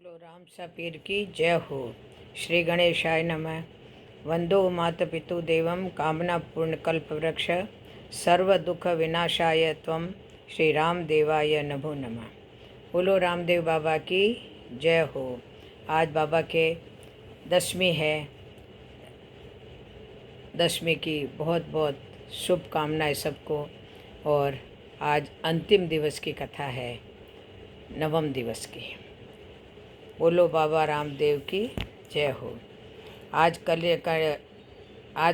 बोलो राम सा पीर की जय हो। श्री गणेशाय नमः। वंदो मात पितु देवम कामना पूर्ण कल्प वृक्ष सर्व दुख विनाशाय त्वम श्री राम देवाय नभो नमः। बोलो रामदेव बाबा की जय हो। आज बाबा के दशमी है। दशमी की बहुत बहुत शुभकामनाएं सबको। और आज अंतिम दिवस की कथा है, नवम दिवस की। बोलो बाबा रामदेव की जय हो। आज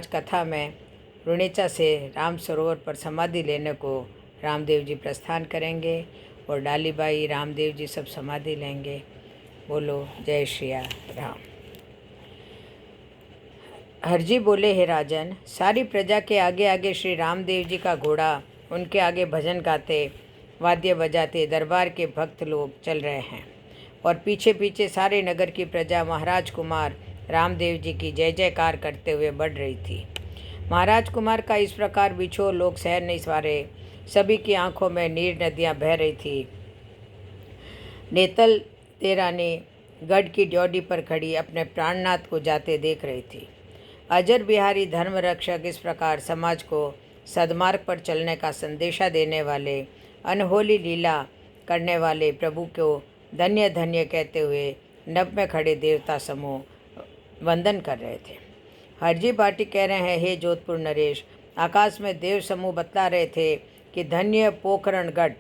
कथा में रुणेचा से राम सरोवर पर समाधि लेने को रामदेव जी प्रस्थान करेंगे और डालीबाई रामदेव जी सब समाधि लेंगे। बोलो जय श्री राम। हरजी बोले, हे राजन, सारी प्रजा के आगे आगे श्री रामदेव जी का घोड़ा, उनके आगे भजन गाते वाद्य बजाते दरबार के भक्त लोग चल रहे हैं और पीछे पीछे सारे नगर की प्रजा महाराज कुमार रामदेव जी की जय जयकार करते हुए बढ़ रही थी। महाराज कुमार का इस प्रकार बिछोह लोग सह नहीं सवारे। सभी की आंखों में नीर नदियां बह रही थी। नेतल देरानी गढ़ की ड्योढ़ी पर खड़ी अपने प्राणनाथ को जाते देख रही थी। अजर बिहारी धर्म रक्षक इस प्रकार समाज को सद्मार्ग पर चलने का संदेशा देने वाले, अनहोली लीला करने वाले प्रभु को धन्य धन्य कहते हुए नभ में खड़े देवता समूह वंदन कर रहे थे। हरजी बाटी कह रहे हैं, हे जोधपुर नरेश, आकाश में देव समूह बतला रहे थे कि धन्य पोखरणगढ़,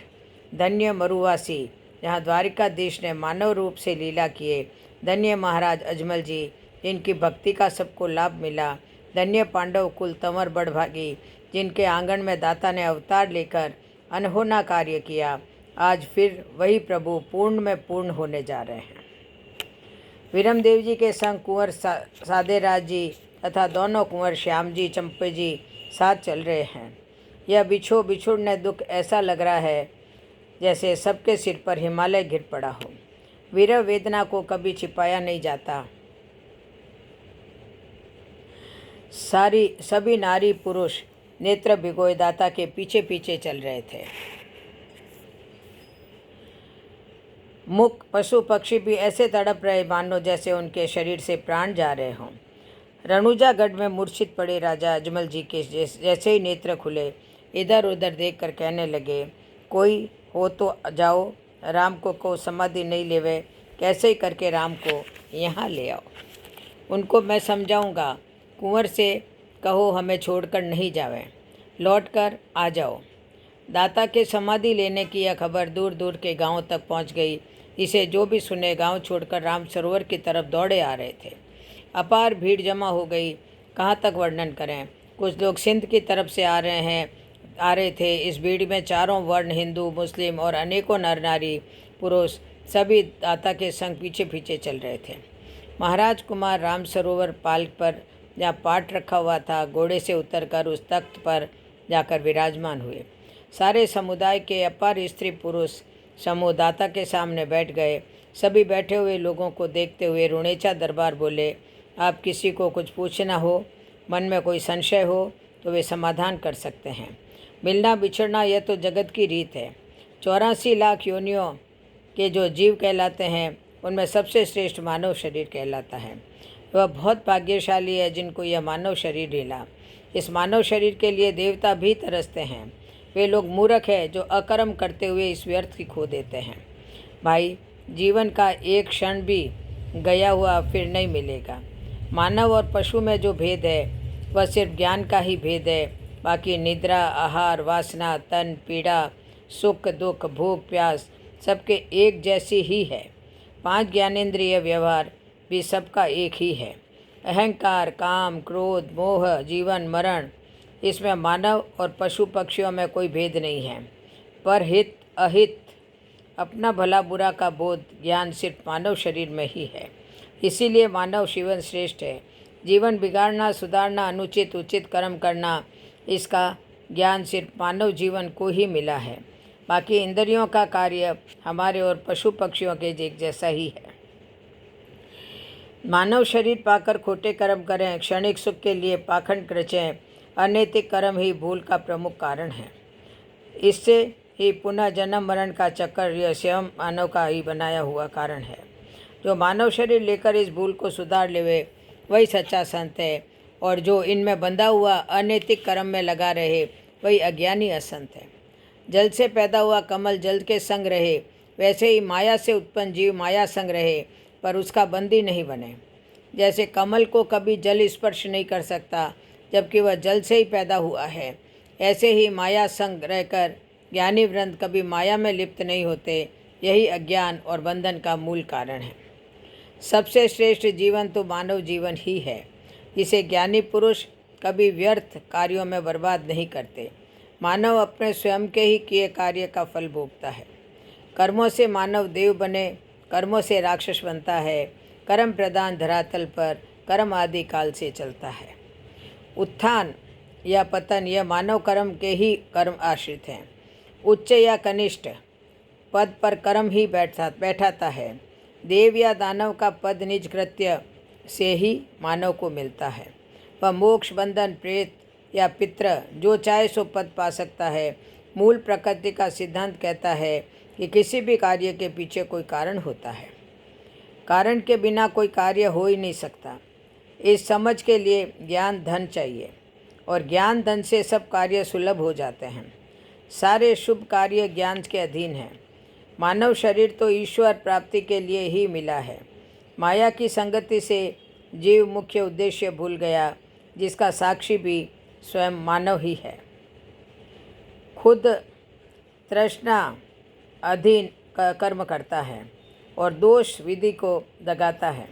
धन्य मरुवासी, जहाँ द्वारिकाधीश ने मानव रूप से लीला किए, धन्य महाराज अजमल जी, जिनकी भक्ति का सबको लाभ मिला, धन्य पांडव कुल तंवर बड़भागी, जिनके आंगन में दाता ने अवतार लेकर अनहोना कार्य किया। आज फिर वही प्रभु पूर्ण में पूर्ण होने जा रहे हैं। वीरमदेव जी के संग कुंवर सादेराज जी तथा दोनों कुंवर श्याम जी चंपे जी साथ चल रहे हैं। यह बिछुड़ने दुख ऐसा लग रहा है जैसे सबके सिर पर हिमालय गिर पड़ा हो। वीरव वेदना को कभी छिपाया नहीं जाता। सभी नारी पुरुष नेत्र भिगोए दाता के पीछे पीछे चल रहे थे। मुख पशु पक्षी भी ऐसे तड़प रहे मानो जैसे उनके शरीर से प्राण जा रहे हों। रणुजागढ़ में मूर्छित पड़े राजा अजमल जी के जैसे ही नेत्र खुले, इधर उधर देखकर कहने लगे, कोई हो तो जाओ, राम को समाधि नहीं लेवे, कैसे ही करके राम को यहाँ ले आओ। उनको मैं समझाऊंगा, कुंवर से कहो हमें छोड़कर नहीं जावे, लौट कर आ जाओ। दाता के समाधि लेने की यह खबर दूर दूर के गांवों तक पहुंच गई। इसे जो भी सुने गांव छोड़कर राम सरोवर की तरफ दौड़े आ रहे थे। अपार भीड़ जमा हो गई। कहाँ तक वर्णन करें। कुछ लोग सिंध की तरफ से आ रहे थे। इस भीड़ में चारों वर्ण, हिंदू, मुस्लिम और अनेकों नर नारी पुरुष सभी दाता के संग पीछे पीछे चल रहे थे। महाराज कुमार राम सरोवर पाल पर जहाँ पाट रखा हुआ था, घोड़े से उतरकर उस तख्त पर जाकर विराजमान हुए। सारे समुदाय के अपार स्त्री पुरुष समूह दाता के सामने बैठ गए। सभी बैठे हुए लोगों को देखते हुए रुणेचा दरबार बोले, आप किसी को कुछ पूछना हो, मन में कोई संशय हो तो वे समाधान कर सकते हैं। मिलना बिछड़ना यह तो जगत की रीत है। 84 लाख योनियों के जो जीव कहलाते हैं, उनमें सबसे श्रेष्ठ मानव शरीर कहलाता है। वह बहुत भाग्यशाली है जिनको यह मानव शरीर मिला। इस मानव शरीर के लिए देवता भी तरसते हैं। वे लोग मूर्ख हैं जो अकर्म करते हुए इस व्यर्थ की खो देते हैं। भाई, जीवन का एक क्षण भी गया हुआ फिर नहीं मिलेगा। मानव और पशु में जो भेद है वह सिर्फ ज्ञान का ही भेद है। बाकी निद्रा, आहार, वासना, तन, पीड़ा, सुख दुख, भूख प्यास सबके एक जैसी ही है। 5 ज्ञानेंद्रिय व्यवहार भी सबका एक ही है। अहंकार, काम, क्रोध, मोह, जीवन मरण, इसमें मानव और पशु पक्षियों में कोई भेद नहीं है। पर हित अहित, अपना भला बुरा का बोध, ज्ञान सिर्फ मानव शरीर में ही है। इसीलिए मानव जीवन श्रेष्ठ है। जीवन बिगाड़ना, सुधारना, अनुचित उचित कर्म करना, इसका ज्ञान सिर्फ मानव जीवन को ही मिला है। बाकी इंद्रियों का कार्य हमारे और पशु पक्षियों के एक जैसा ही है। मानव शरीर पाकर खोटे कर्म करें, क्षणिक सुख के लिए पाखंड रचें, अनैतिक कर्म ही भूल का प्रमुख कारण है। इससे ही पुनः जन्म मरण का चक्कर यह स्वयं मानव का ही बनाया हुआ कारण है। जो मानव शरीर लेकर इस भूल को सुधार लेवे वही सच्चा संत है, और जो इनमें बंधा हुआ अनैतिक कर्म में लगा रहे वही अज्ञानी असंत है। जल से पैदा हुआ कमल जल के संग रहे, वैसे ही माया से उत्पन्न जीव माया संग रहे पर उसका बंदी नहीं बने। जैसे कमल को कभी जल स्पर्श नहीं कर सकता जबकि वह जल से ही पैदा हुआ है, ऐसे ही माया संग रहकर ज्ञानी वृंद कभी माया में लिप्त नहीं होते। यही अज्ञान और बंधन का मूल कारण है। सबसे श्रेष्ठ जीवन तो मानव जीवन ही है, जिसे ज्ञानी पुरुष कभी व्यर्थ कार्यों में बर्बाद नहीं करते। मानव अपने स्वयं के ही किए कार्य का फल भोगता है। कर्मों से मानव देव बने, कर्मों से राक्षस बनता है। कर्म प्रधान धरातल पर कर्म आदि काल से चलता है। उत्थान या पतन यह मानव कर्म के ही कर्म आश्रित हैं। उच्च या कनिष्ठ पद पर कर्म ही बैठाता है। देव या दानव का पद निज कृत्य से ही मानव को मिलता है। वह मोक्ष, बंधन, प्रेत या पितृ जो चाहे सो पद पा सकता है। मूल प्रकृति का सिद्धांत कहता है कि किसी भी कार्य के पीछे कोई कारण होता है। कारण के बिना कोई कार्य हो ही नहीं सकता। इस समझ के लिए ज्ञान धन चाहिए, और ज्ञान धन से सब कार्य सुलभ हो जाते हैं। सारे शुभ कार्य ज्ञान के अधीन हैं। मानव शरीर तो ईश्वर प्राप्ति के लिए ही मिला है। माया की संगति से जीव मुख्य उद्देश्य भूल गया, जिसका साक्षी भी स्वयं मानव ही है। खुद तृष्णा अधीन कर्म करता है और दोष विधि को दगाता है।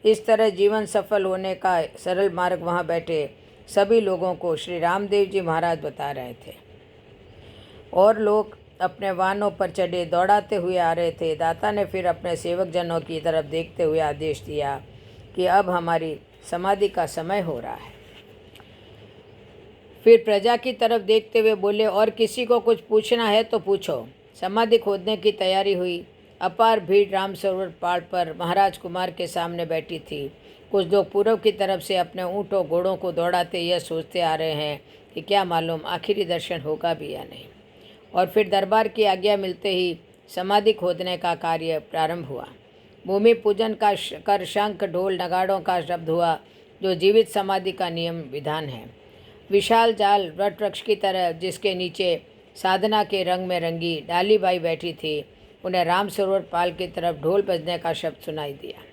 इस तरह जीवन सफल होने का सरल मार्ग वहाँ बैठे सभी लोगों को श्री रामदेव जी महाराज बता रहे थे, और लोग अपने वाहनों पर चढ़े दौड़ाते हुए आ रहे थे। दाता ने फिर अपने सेवक जनों की तरफ देखते हुए आदेश दिया कि अब हमारी समाधि का समय हो रहा है। फिर प्रजा की तरफ देखते हुए बोले, और किसी को कुछ पूछना है तो पूछो। समाधि खोदने की तैयारी हुई। अपार भीड़ राम सरोवर पहाड़ पर महाराज कुमार के सामने बैठी थी। कुछ लोग पूर्व की तरफ से अपने ऊँटों घोड़ों को दौड़ाते यह सोचते आ रहे हैं कि क्या मालूम आखिरी दर्शन होगा भी या नहीं। और फिर दरबार की आज्ञा मिलते ही समाधि खोदने का कार्य प्रारंभ हुआ। भूमि पूजन का कर शंख ढोल नगाड़ों का शब्द हुआ, जो जीवित समाधि का नियम विधान है। विशाल जाल वट वृक्ष की तरह जिसके नीचे साधना के रंग में रंगी डाली बाई बैठी थी, उन्हें राम सरोवर पाल की तरफ ढोल बजने का शब्द सुनाई दिया।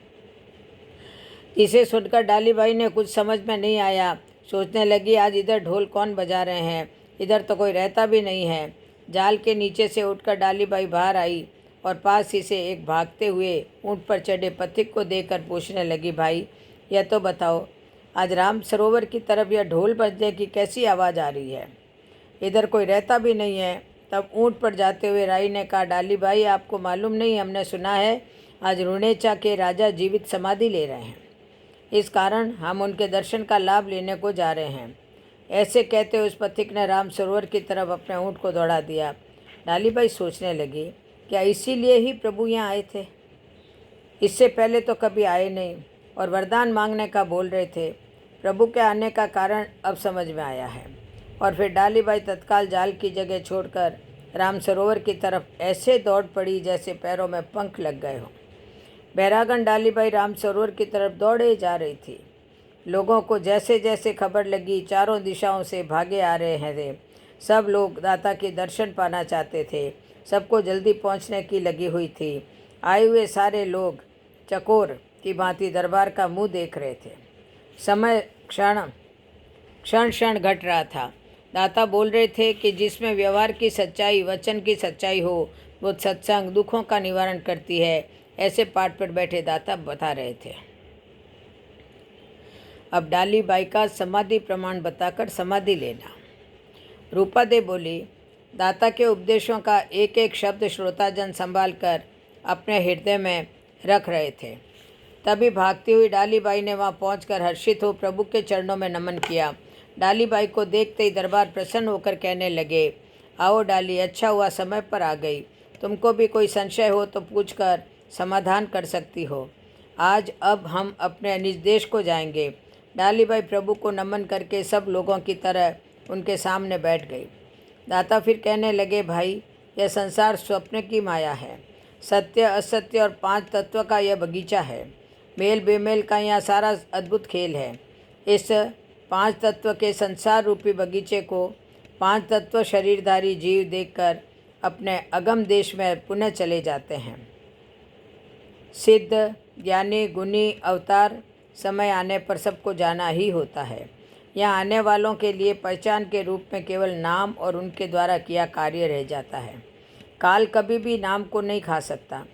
इसे सुनकर डाली बाई ने कुछ समझ में नहीं आया। सोचने लगी, आज इधर ढोल कौन बजा रहे हैं, इधर तो कोई रहता भी नहीं है। जाल के नीचे से उठकर डाली बाई बाहर आई और पास ही से एक भागते हुए ऊँट पर चढ़े पथिक को देखकर पूछने लगी, भाई यह तो बताओ, आज राम सरोवर की तरफ यह ढोल बजने की कैसी आवाज़ आ रही है? इधर कोई रहता भी नहीं है। तब ऊँट पर जाते हुए राई ने कहा, डाली बाई आपको मालूम नहीं, हमने सुना है आज रुणेचा के राजा जीवित समाधि ले रहे हैं, इस कारण हम उनके दर्शन का लाभ लेने को जा रहे हैं। ऐसे कहते उस पथिक ने राम सरोवर की तरफ अपने ऊँट को दौड़ा दिया। डाली बाई सोचने लगी, क्या इसीलिए ही प्रभु यहाँ आए थे? इससे पहले तो कभी आए नहीं और वरदान मांगने का बोल रहे थे। प्रभु के आने का कारण अब समझ में आया है। और फिर डाली बाई तत्काल जाल की जगह छोड़कर राम सरोवर की तरफ ऐसे दौड़ पड़ी जैसे पैरों में पंख लग गए हों। बैरागन डाली बाई राम सरोवर की तरफ दौड़े जा रही थी। लोगों को जैसे जैसे खबर लगी, चारों दिशाओं से भागे आ रहे हैं थे। सब लोग दाता के दर्शन पाना चाहते थे। सबको जल्दी पहुंचने की लगी हुई थी। आए हुए सारे लोग चकोर की भांति दरबार का मुंह देख रहे थे। समय क्षण क्षण घट रहा था। दाता बोल रहे थे कि जिसमें व्यवहार की सच्चाई, वचन की सच्चाई हो, वो सत्संग दुखों का निवारण करती है। ऐसे पाठ पर बैठे दाता बता रहे थे। अब डाली बाई का समाधि प्रमाण बताकर समाधि लेना। रूपा दे बोली, दाता के उपदेशों का एक एक शब्द श्रोताजन संभाल कर अपने हृदय में रख रहे थे। तभी भागती हुई डाली बाई ने वहाँ पहुंचकर हर्षित हो प्रभु के चरणों में नमन किया। डाली बाई को देखते ही दरबार प्रसन्न होकर कहने लगे, आओ डाली, अच्छा हुआ समय पर आ गई। तुमको भी कोई संशय हो तो पूछकर समाधान कर सकती हो। आज अब हम अपने निज देश को जाएंगे। डाली बाई प्रभु को नमन करके सब लोगों की तरह उनके सामने बैठ गई। दाता फिर कहने लगे, भाई यह संसार स्वप्न की माया है। सत्य असत्य और 5 तत्व का यह बगीचा है। मेल बेमेल का यहाँ सारा अद्भुत खेल है। इस 5 तत्व के संसार रूपी बगीचे को 5 तत्व शरीरधारी जीव देखकर अपने अगम देश में पुनः चले जाते हैं। सिद्ध ज्ञानी गुणी अवतार समय आने पर सबको जाना ही होता है। यहाँ आने वालों के लिए पहचान के रूप में केवल नाम और उनके द्वारा किया कार्य रह जाता है। काल कभी भी नाम को नहीं खा सकता।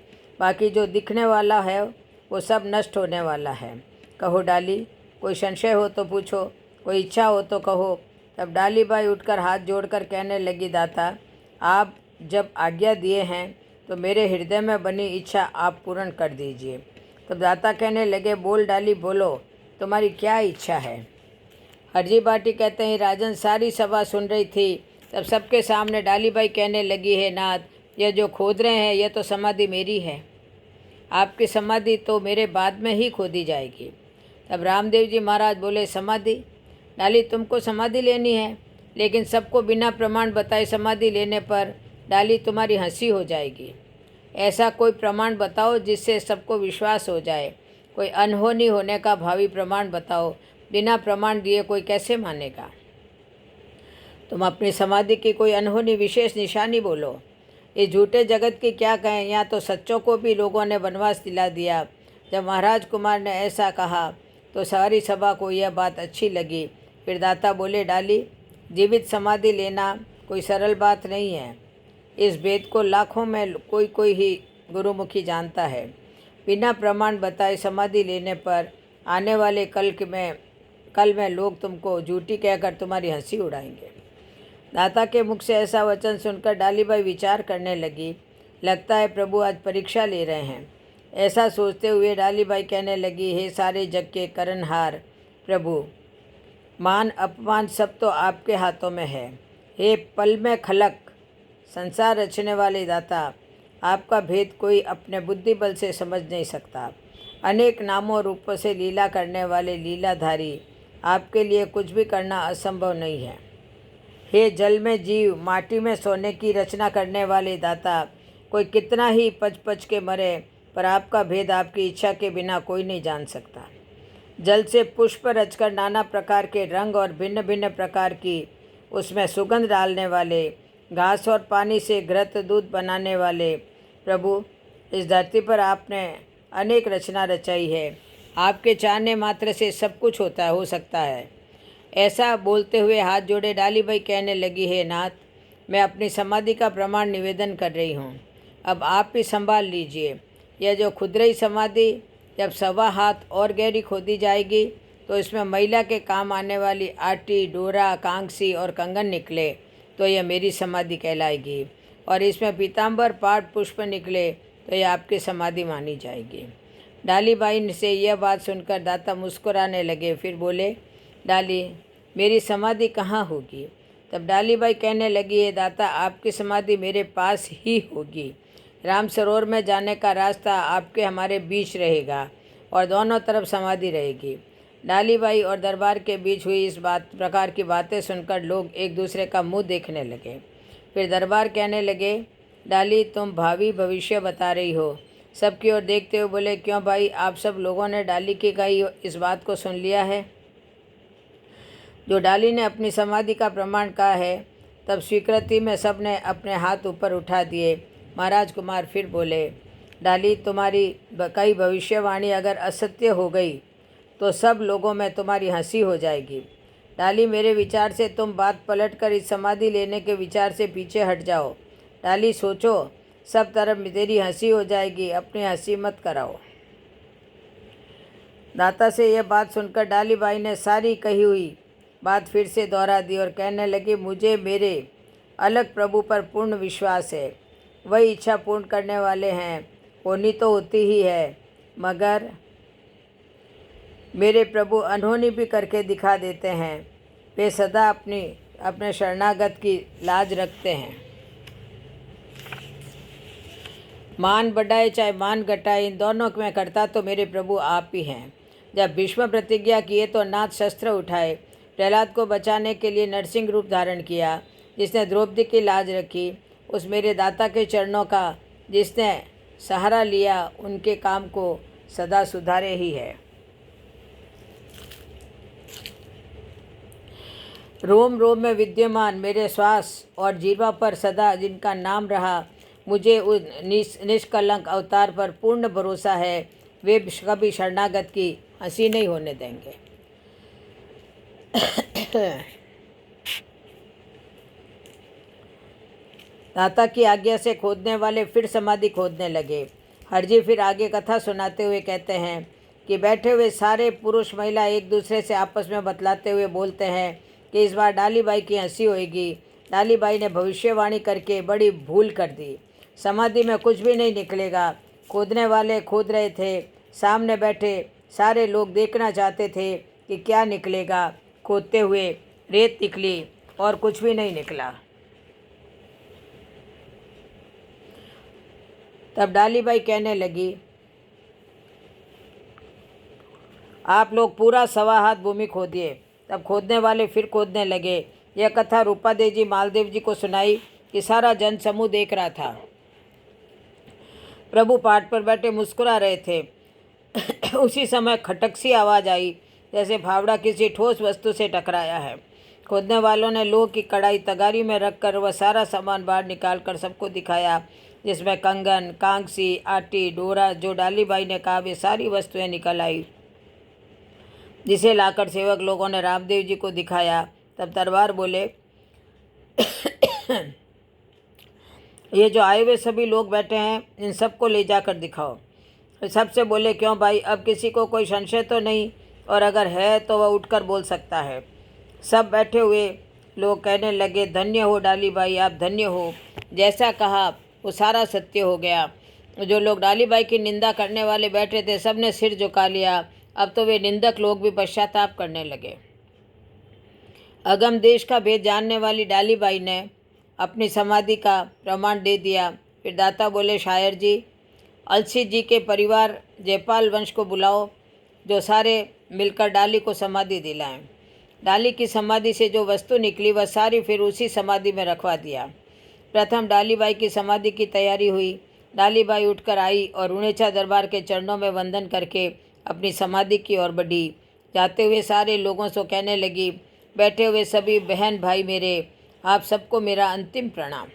बाकी जो दिखने वाला है वो सब नष्ट होने वाला है। कहो डाली, कोई संशय हो तो पूछो, कोई इच्छा हो तो कहो। तब डाली बाई उठकर हाथ जोड़कर कहने लगी, दाता आप जब आज्ञा दिए हैं तो मेरे हृदय में बनी इच्छा आप पूर्ण कर दीजिए। तब दाता कहने लगे, बोल डाली बोलो, तुम्हारी क्या इच्छा है। हरजी बाटी कहते हैं, राजन सारी सभा सुन रही थी। तब सबके सामने डाली बाई कहने लगी, है नाथ, यह जो खोद रहे हैं यह तो समाधि मेरी है। आपकी समाधि तो मेरे बाद में ही खोदी जाएगी। तब रामदेव जी महाराज बोले, समाधि? डाली तुमको समाधि लेनी है, लेकिन सबको बिना प्रमाण बताए समाधि लेने पर डाली तुम्हारी हंसी हो जाएगी। ऐसा कोई प्रमाण बताओ जिससे सबको विश्वास हो जाए। कोई अनहोनी होने का भावी प्रमाण बताओ। बिना प्रमाण दिए कोई कैसे मानेगा। तुम अपनी समाधि की कोई अनहोनी विशेष निशानी बोलो। इस झूठे जगत की क्या कहें, यहाँ तो सच्चों को भी लोगों ने वनवास दिला दिया। जब महाराज कुमार ने ऐसा कहा तो सारी सभा को यह बात अच्छी लगी। फिर दाता बोले, डाली जीवित समाधि लेना कोई सरल बात नहीं है। इस भेद को लाखों में कोई ही गुरुमुखी जानता है। बिना प्रमाण बताए समाधि लेने पर आने वाले कल में लोग तुमको झूठी कहकर तुम्हारी हंसी उड़ाएंगे। दाता के मुख से ऐसा वचन सुनकर डालीबाई विचार करने लगी। लगता है प्रभु आज परीक्षा ले रहे हैं। ऐसा सोचते हुए डालीबाई कहने लगी, हे सारे जग के करनहार प्रभु, मान अपमान सब तो आपके हाथों में है। हे पल में खलक संसार रचने वाले दाता, आपका भेद कोई अपने बुद्धि बल से समझ नहीं सकता। अनेक नामों रूपों से लीला करने वाले लीलाधारी, आपके लिए कुछ भी करना असंभव नहीं है। हे जल में जीव माटी में सोने की रचना करने वाले दाता, कोई कितना ही पच के मरे पर आपका भेद आपकी इच्छा के बिना कोई नहीं जान सकता। जल से पुष्प रचकर नाना प्रकार के रंग और भिन्न भिन्न प्रकार की उसमें सुगंध डालने वाले, घास और पानी से घृत दूध बनाने वाले प्रभु, इस धरती पर आपने अनेक रचना रचाई है। आपके चाहने मात्र से सब कुछ हो सकता है। ऐसा बोलते हुए हाथ जोड़े डालीबाई कहने लगी, है नाथ, मैं अपनी समाधि का प्रमाण निवेदन कर रही हूँ। अब आप ही संभाल लीजिए। यह जो खुदरई समाधि जब 1.25 हाथ और गहरी खोदी जाएगी तो इसमें महिला के काम आने वाली आटी, डोरा, कांगसी और कंगन निकले तो यह मेरी समाधि कहलाएगी, और इसमें पीताम्बर पाठ पुष्प निकले तो यह आपकी समाधि मानी जाएगी। डालीबाई से यह बात सुनकर दाता मुस्कुराने लगे। फिर बोले, डाली मेरी समाधि कहाँ होगी? तब डालीबाई कहने लगी, है दाता, आपकी समाधि मेरे पास ही होगी। राम सरोवर में जाने का रास्ता आपके हमारे बीच रहेगा और दोनों तरफ समाधि रहेगी। डालीबाई और दरबार के बीच हुई इस प्रकार की बातें सुनकर लोग एक दूसरे का मुंह देखने लगे। फिर दरबार कहने लगे, डाली तुम भावी भविष्य बता रही हो। सबकी ओर देखते हुए बोले, क्यों भाई, आप सब लोगों ने डाली की कही इस बात को सुन लिया है? जो डाली ने अपनी समाधि का प्रमाण कहा है, तब स्वीकृति में सब ने अपने हाथ ऊपर उठा दिए। महाराज कुमार फिर बोले, डाली तुम्हारी कई भविष्यवाणी अगर असत्य हो गई तो सब लोगों में तुम्हारी हंसी हो जाएगी। डाली मेरे विचार से तुम बात पलटकर इस समाधि लेने के विचार से पीछे हट जाओ। डाली सोचो, सब तरफ तेरी हंसी हो जाएगी, अपनी हंसी मत कराओ। दाता से यह बात सुनकर डालीबाई ने सारी कही हुई बात फिर से दोहरा दी और कहने लगी, मुझे मेरे अलग प्रभु पर पूर्ण विश्वास है। वही इच्छा पूर्ण करने वाले हैं। होनी तो होती ही है, मगर मेरे प्रभु अनहोनी भी करके दिखा देते हैं। वे सदा अपने शरणागत की लाज रखते हैं। मान बढ़ाए चाहे मान घटाए, इन दोनों में करता तो मेरे प्रभु आप ही हैं। जब भीष्म प्रतिज्ञा किए तो नाथ शस्त्र उठाए। प्रहलाद को बचाने के लिए नरसिंह रूप धारण किया। जिसने द्रौपदी की लाज रखी, उस मेरे दाता के चरणों का जिसने सहारा लिया उनके काम को सदा सुधारे ही है। रोम रोम में विद्यमान मेरे श्वास और जीवा पर सदा जिनका नाम रहा, मुझे उन निष्कलंक अवतार पर पूर्ण भरोसा है। वे कभी शरणागत की हंसी नहीं होने देंगे। दाता की आज्ञा से खोदने वाले फिर समाधि खोदने लगे। हरजी फिर आगे कथा सुनाते हुए कहते हैं कि बैठे हुए सारे पुरुष महिला एक दूसरे से आपस में बतलाते हुए बोलते हैं कि इस बार डालीबाई की हंसी होएगी। डालीबाई ने भविष्यवाणी करके बड़ी भूल कर दी। समाधि में कुछ भी नहीं निकलेगा। खोदने वाले खोद रहे थे, सामने बैठे सारे लोग देखना चाहते थे कि क्या निकलेगा। खोदते हुए रेत निकली और कुछ भी नहीं निकला। तब डालीबाई कहने लगी, आप लोग पूरा 1.25 हाथ भूमि खोदिए। तब खोदने वाले फिर खोदने लगे। यह कथा रूपादेव जी मालदेव जी को सुनाई कि सारा जन समूह देख रहा था। प्रभु पाठ पर बैठे मुस्कुरा रहे थे। उसी समय खटक सी आवाज़ आई, जैसे फावड़ा किसी ठोस वस्तु से टकराया है। खोदने वालों ने लोह की कढ़ाई तगारी में रखकर वह सारा सामान बाहर निकालकर सबको दिखाया, जिसमें कंगन, कांगसी, आटी, डोरा, जो डालीबाई ने कहा, वे सारी वस्तुएं निकल आई, जिसे लाकर सेवक लोगों ने रामदेव जी को दिखाया। तब तरवार बोले, ये जो आए हुए सभी लोग बैठे हैं, इन सबको ले जाकर दिखाओ। सबसे बोले, क्यों भाई, अब किसी को कोई संशय तो नहीं? और अगर है तो वह उठकर बोल सकता है। सब बैठे हुए लोग कहने लगे, धन्य हो डालीबाई, आप धन्य हो। जैसा कहा वो सारा सत्य हो गया। जो लोग डालीबाई की निंदा करने वाले बैठे थे, सब ने सिर झुका लिया। अब तो वे निंदक लोग भी पश्चाताप करने लगे। अगम देश का भेद जानने वाली डालीबाई ने अपनी समाधि का प्रमाण दे दिया। फिर दाता बोले, शायर जी, अलसी जी के परिवार जयपाल वंश को बुलाओ, जो सारे मिलकर डाली को समाधि दिलाएं। डाली की समाधि से जो वस्तु निकली वह सारी फिर उसी समाधि में रखवा दिया। प्रथम डालीबाई की समाधि की तैयारी हुई। डालीबाई उठकर आई और रुणेचा दरबार के चरणों में वंदन करके अपनी समाधि की ओर बढ़ी। जाते हुए सारे लोगों से कहने लगी, बैठे हुए सभी बहन भाई मेरे, आप सबको मेरा अंतिम प्रणाम।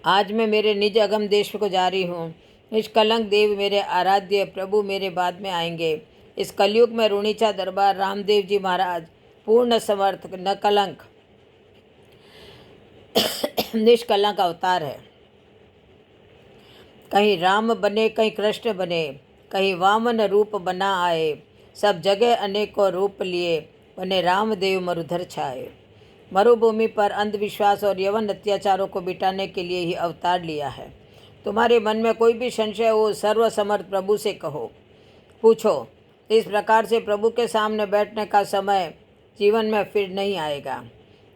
आज मैं मेरे निज अगम देश को जा रही हूँ। निष्कलंक देव मेरे आराध्य प्रभु मेरे बाद में आएंगे। इस कलयुग में रुणीचा दरबार रामदेव जी महाराज पूर्ण समर्थ न कलंक निष्कलंक अवतार है। कहीं राम बने, कहीं कृष्ण बने, कहीं वामन रूप बना आए। सब जगह अनेकों रूप लिए, बने रामदेव मरुधर छाए। मरुभूमि पर अंधविश्वास और यवन अत्याचारों को मिटाने के लिए ही अवतार लिया है। तुम्हारे मन में कोई भी संशय हो, सर्वसमर्थ प्रभु से कहो, पूछो। इस प्रकार से प्रभु के सामने बैठने का समय जीवन में फिर नहीं आएगा।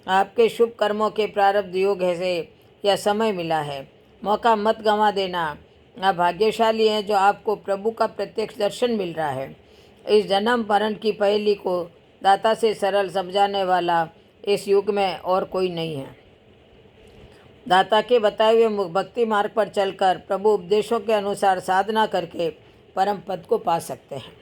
आपके शुभ कर्मों के प्रारब्ध योग से यह समय मिला है। मौका मत गंवा देना। आप भाग्यशाली हैं जो आपको प्रभु का प्रत्यक्ष दर्शन मिल रहा है। इस जन्म मरण की पहेली को दाता से सरल समझाने वाला इस युग में और कोई नहीं है। दाता के बताए हुए भक्ति मार्ग पर चलकर प्रभु उपदेशों के अनुसार साधना करके परम पद को पा सकते हैं।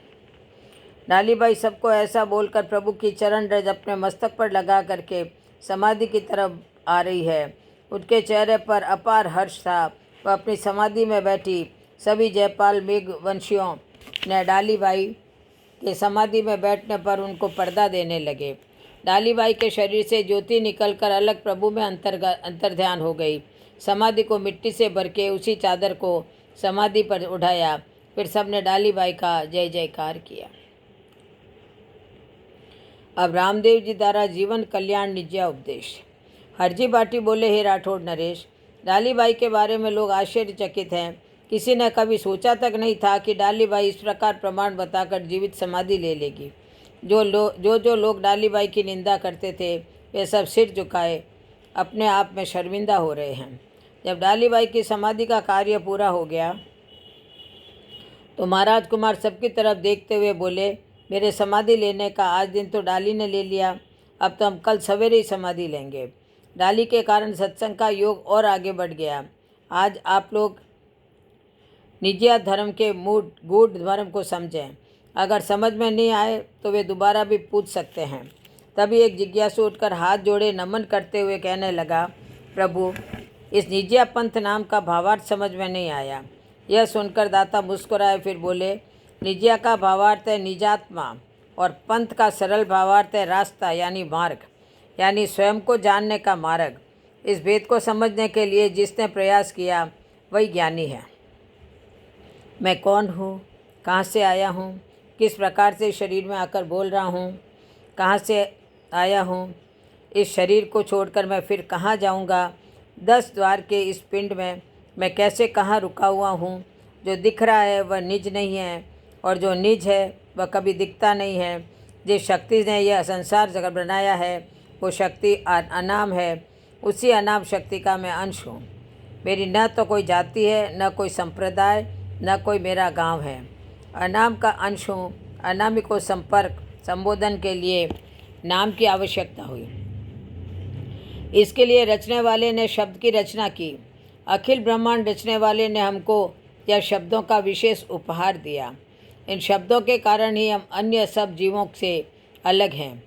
डालीबाई सबको ऐसा बोलकर प्रभु की चरण रज अपने मस्तक पर लगा करके समाधि की तरफ आ रही है। उनके चेहरे पर अपार हर्ष था। वह अपनी समाधि में बैठी। सभी जयपाल मेघ वंशियों ने डालीबाई के समाधि में बैठने पर उनको पर्दा देने लगे। डालीबाई के शरीर से ज्योति निकलकर अलग प्रभु में अंतर्ध्यान हो गई। समाधि को मिट्टी से भर के उसी चादर को समाधि पर उठाया। फिर सबने डालीबाई का जय जयकार किया। अब रामदेव जी द्वारा जीवन कल्याण निज्ञा उपदेश। हरजी बाटी बोले, हे राठौड़ नरेश, डालीबाई के बारे में लोग आश्चर्यचकित हैं। किसी ने कभी सोचा तक नहीं था कि डालीबाई इस प्रकार प्रमाण बताकर जीवित समाधि ले लेगी। जो लोग डालीबाई की निंदा करते थे, वे सब सिर झुकाए अपने आप में शर्मिंदा हो रहे हैं। जब डालीबाई की समाधि का कार्य पूरा हो गया तो महाराज कुमार सबकी तरफ देखते हुए बोले, मेरे समाधि लेने का आज दिन तो डाली ने ले लिया, अब तो हम कल सवेरे ही समाधि लेंगे। डाली के कारण सत्संग का योग और आगे बढ़ गया। आज आप लोग निजिया धर्म के मूड गूढ़ धर्म को समझें। अगर समझ में नहीं आए तो वे दोबारा भी पूछ सकते हैं। तभी एक जिज्ञासु उठकर हाथ जोड़े नमन करते हुए कहने लगा, प्रभु, इस निजिया पंथ नाम का भावार्थ समझ में नहीं आया। यह सुनकर दाता मुस्कुराए, फिर बोले, निजिया का भावार्थ है निजात्मा और पंथ का सरल भावार्थ है रास्ता यानी मार्ग, यानी स्वयं को जानने का मार्ग। इस भेद को समझने के लिए जिसने प्रयास किया वही ज्ञानी है। मैं कौन हूँ, कहाँ से आया हूँ, किस प्रकार से शरीर में आकर बोल रहा हूँ, कहाँ से आया हूँ, इस शरीर को छोड़कर मैं फिर कहाँ जाऊँगा, 10 द्वार के इस पिंड में मैं कैसे कहाँ रुका हुआ हूँ। जो दिख रहा है वह निज नहीं है और जो निज है वह कभी दिखता नहीं है। जिस शक्ति ने यह संसार जगत बनाया है वो शक्ति अनाम है, उसी अनाम शक्ति का मैं अंश हूँ। मेरी न तो कोई जाति है, न कोई संप्रदाय, न कोई मेरा गांव है। अनाम का अंश हूँ। अनामी को संपर्क संबोधन के लिए नाम की आवश्यकता हुई। इसके लिए रचने वाले ने शब्द की रचना की। अखिल ब्रह्मांड रचने वाले ने हमको यह शब्दों का विशेष उपहार दिया। इन शब्दों के कारण ही हम अन्य सब जीवों से अलग हैं।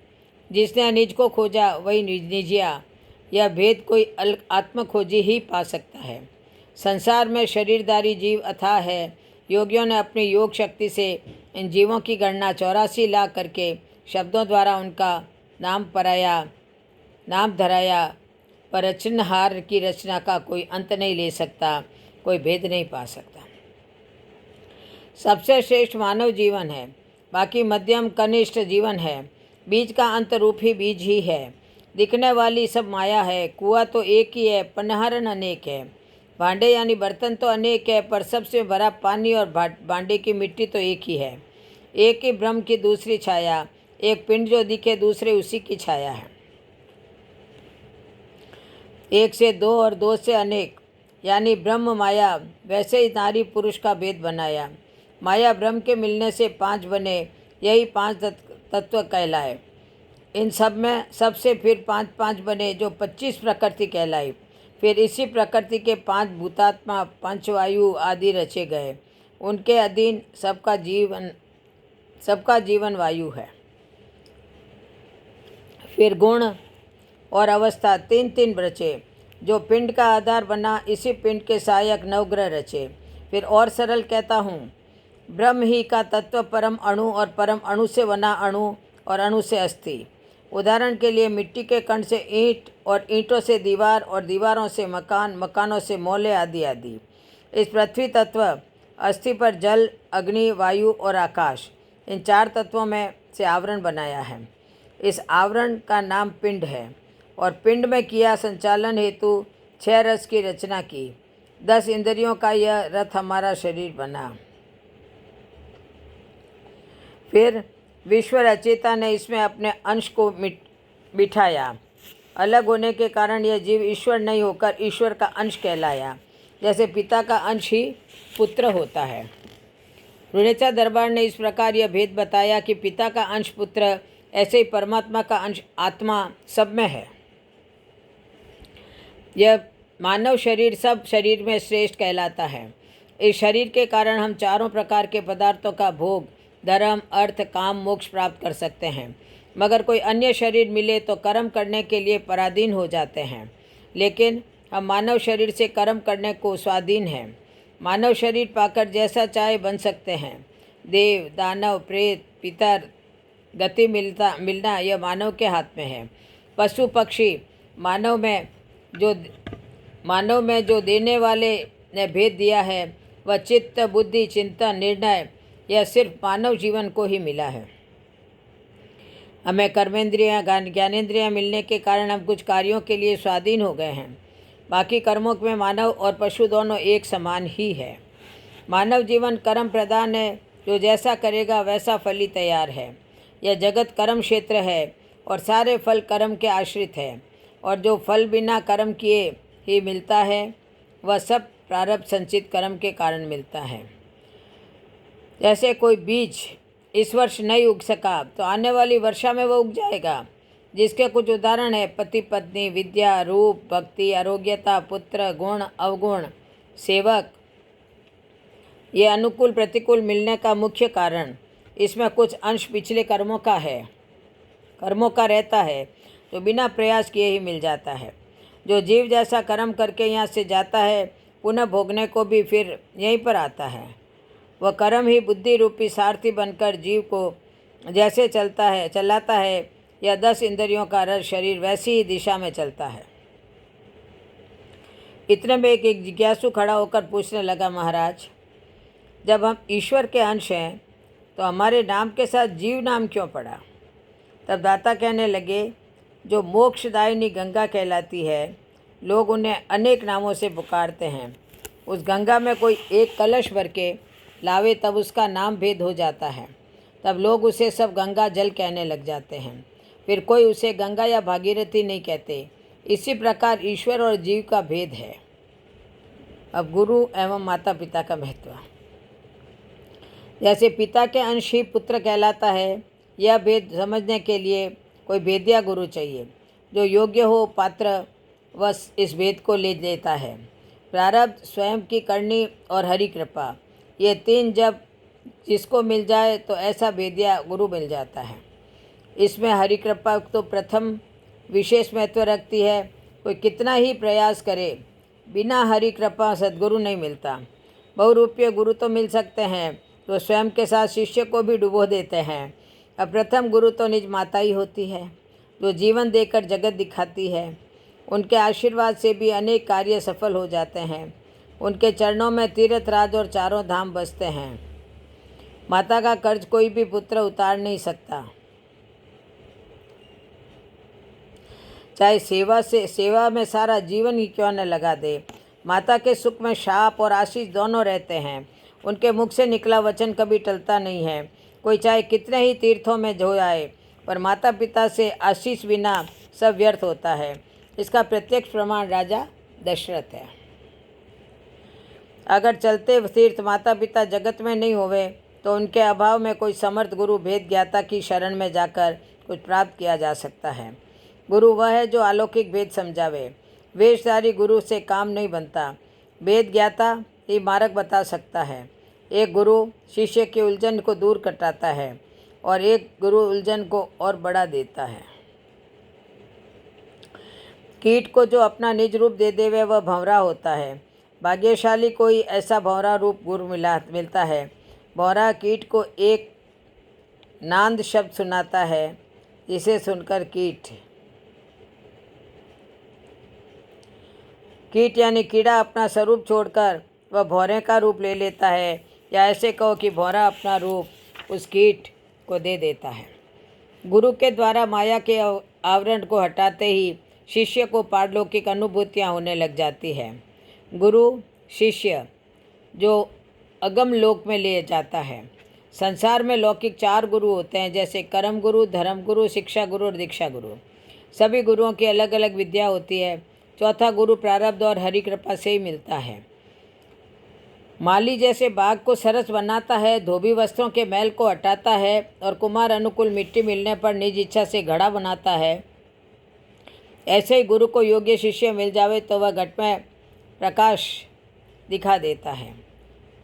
जिसने निज को खोजा वही निजिया। यह भेद कोई आत्मखोजी ही पा सकता है। संसार में शरीरधारी जीव अथाह है। योगियों ने अपनी योग शक्ति से इन जीवों की गणना 84 लाख करके शब्दों द्वारा उनका नाम धराया, पर रचनहार की रचना का कोई अंत नहीं ले सकता, कोई भेद नहीं पा सकता। सबसे श्रेष्ठ मानव जीवन है, बाकी मध्यम कनिष्ठ जीवन है। बीज का अंत रूप ही बीज ही है। दिखने वाली सब माया है। कुआं तो एक ही है, पनहरन अनेक है। भांडे यानी बर्तन तो अनेक है, पर सबसे भरा पानी और भांडे की मिट्टी तो एक ही है। एक ही ब्रह्म की दूसरी छाया, एक पिंड जो दिखे दूसरे उसी की छाया है। एक से दो और दो से अनेक, यानी ब्रह्म माया। वैसे ही नारी पुरुष का भेद बनाया। माया ब्रह्म के मिलने से 5 बने, यही 5 तत्व कहलाए। इन सब में सबसे फिर 5 बने जो 25 प्रकृति कहलाई। फिर इसी प्रकृति के 5 भूतात्मा, पंचवायु आदि रचे गए। उनके अधीन सबका जीवन वायु है। फिर गुण और अवस्था 3 रचे। जो पिंड का आधार बना, इसी पिंड के सहायक नवग्रह रचे। फिर और सरल कहता हूँ, ब्रह्म ही का तत्व परम अणु और परम अणु से बना अणु और अणु से अस्थि। उदाहरण के लिए मिट्टी के कण से ईंट और ईंटों से दीवार और दीवारों से मकान, मकानों से मोले आदि आदि। इस पृथ्वी तत्व, अस्थि पर जल, अग्नि, वायु और आकाश, इन 4 तत्वों में से आवरण बनाया है। इस आवरण का नाम पिंड है। और पिंड में किया संचालन हेतु 6 रस की रचना की। 10 इंद्रियों का यह रथ हमारा शरीर बना। फिर विश्व रचयिता ने इसमें अपने अंश को बिठाया। अलग होने के कारण यह जीव ईश्वर नहीं होकर ईश्वर का अंश कहलाया। जैसे पिता का अंश ही पुत्र होता है। रुणेचा दरबार ने इस प्रकार यह भेद बताया कि पिता का अंश पुत्र, ऐसे ही परमात्मा का अंश आत्मा सब में है। यह मानव शरीर सब शरीर में श्रेष्ठ कहलाता है। इस शरीर के कारण हम 4 प्रकार के पदार्थों का भोग, धर्म, अर्थ, काम, मोक्ष प्राप्त कर सकते हैं। मगर कोई अन्य शरीर मिले तो कर्म करने के लिए पराधीन हो जाते हैं। लेकिन हम मानव शरीर से कर्म करने को स्वाधीन हैं। मानव शरीर पाकर जैसा चाहे बन सकते हैं। देव, दानव, प्रेत, पितर गति मिलना यह मानव के हाथ में है। पशु पक्षी, मानव में जो देने वाले ने भेद दिया है वह चित्त, बुद्धि, चिंतन, निर्णय, यह सिर्फ मानव जीवन को ही मिला है। हमें कर्मेंद्रियां, ज्ञानेंद्रियां मिलने के कारण हम कुछ कार्यों के लिए स्वाधीन हो गए हैं। बाकी कर्मों में मानव और पशु दोनों एक समान ही है। मानव जीवन कर्म प्रधान है। जो जैसा करेगा वैसा फल ही तैयार है। यह जगत कर्म क्षेत्र है और सारे फल कर्म के आश्रित है। और जो फल बिना कर्म किए ही मिलता है वह सब प्रारब्ध संचित कर्म के कारण मिलता है। जैसे कोई बीज इस वर्ष नहीं उग सका तो आने वाली वर्षा में वह उग जाएगा। जिसके कुछ उदाहरण है, पति पत्नी, विद्या, रूप, भक्ति, आरोग्यता, पुत्र, गुण, अवगुण, सेवक, ये अनुकूल प्रतिकूल मिलने का मुख्य कारण इसमें कुछ अंश पिछले कर्मों का रहता है, जो बिना प्रयास किए ही मिल जाता है। जो जीव जैसा कर्म करके यहाँ से जाता है, पुनः भोगने को भी फिर यहीं पर आता है। वह कर्म ही बुद्धि रूपी सारथी बनकर जीव को जैसे चलाता है, या 10 इंद्रियों का रथ शरीर वैसी ही दिशा में चलता है। इतने में एक जिज्ञासु खड़ा होकर पूछने लगा, महाराज, जब हम ईश्वर के अंश हैं तो हमारे नाम के साथ जीव नाम क्यों पड़ा? तब दाता कहने लगे, जो मोक्षदायिनी गंगा कहलाती है, लोग उन्हें अनेक नामों से पुकारते हैं। उस गंगा में कोई एक कलश भर के लावे तब उसका नाम भेद हो जाता है। तब लोग उसे सब गंगा जल कहने लग जाते हैं। फिर कोई उसे गंगा या भागीरथी नहीं कहते। इसी प्रकार ईश्वर और जीव का भेद है। अब गुरु एवं माता पिता का महत्व। जैसे पिता के अंश ही पुत्र कहलाता है, यह भेद समझने के लिए कोई भेदिया गुरु चाहिए, जो योग्य हो पात्र वह इस भेद को ले लेता है। प्रारब्ध, स्वयं की करनी और हरि कृपा, ये 3 जब जिसको मिल जाए तो ऐसा भेदिया गुरु मिल जाता है। इसमें हरि कृपा तो प्रथम विशेष महत्व रखती है। कोई कितना ही प्रयास करे, बिना हरि कृपा सद्गुरु नहीं मिलता। बहुरूपीय गुरु तो मिल सकते हैं, तो स्वयं के साथ शिष्य को भी डुबो देते हैं। अब प्रथम गुरु तो निज माता ही होती है, जो जीवन देकर जगत दिखाती है। उनके आशीर्वाद से भी अनेक कार्य सफल हो जाते हैं। उनके चरणों में तीर्थ राज और चारों धाम बसते हैं। माता का कर्ज कोई भी पुत्र उतार नहीं सकता, चाहे सेवा में सारा जीवन ही क्यों न लगा दे। माता के सुख में शाप और आशीष दोनों रहते हैं। उनके मुख से निकला वचन कभी टलता नहीं है। कोई चाहे कितने ही तीर्थों में हो जाए, पर माता पिता से आशीष बिना सब व्यर्थ होता है। इसका प्रत्यक्ष प्रमाण राजा दशरथ है। अगर चलते तीर्थ माता पिता जगत में नहीं होवे, तो उनके अभाव में कोई समर्थ गुरु भेद ज्ञाता की शरण में जाकर कुछ प्राप्त किया जा सकता है। गुरु वह है जो अलौकिक भेद समझावे। वेशधारी गुरु से काम नहीं बनता। भेद ज्ञाता ही मार्ग बता सकता है। एक गुरु शिष्य की उलझन को दूर कराता है, और एक गुरु उलझन को और बढ़ा देता है। कीट को जो अपना निज रूप दे देवे वह भंवरा होता है। भाग्यशाली को ही ऐसा भंवरा रूप गुरु मिलता है। भंवरा कीट को एक नांद शब्द सुनाता है, जिसे सुनकर कीट यानी कीड़ा अपना स्वरूप छोड़कर वह भौरे का रूप ले लेता है, या ऐसे कहो कि भौरा अपना रूप उस कीट को दे देता है। गुरु के द्वारा माया के आवरण को हटाते ही शिष्य को पारलौकिक अनुभूतियाँ होने लग जाती है। गुरु शिष्य जो अगम लोक में ले जाता है। संसार में लौकिक 4 गुरु होते हैं, जैसे कर्म गुरु, धर्म गुरु, शिक्षा गुरु और दीक्षा गुरु। सभी गुरुओं की अलग अलग विद्या होती है। चौथा गुरु प्रारब्ध और हरि कृपा से ही मिलता है। माली जैसे बाग को सरस बनाता है, धोबी वस्त्रों के मैल को हटाता है, और कुम्हार अनुकूल मिट्टी मिलने पर निज इच्छा से घड़ा बनाता है, ऐसे ही गुरु को योग्य शिष्य मिल जावे तो वह घट में प्रकाश दिखा देता है।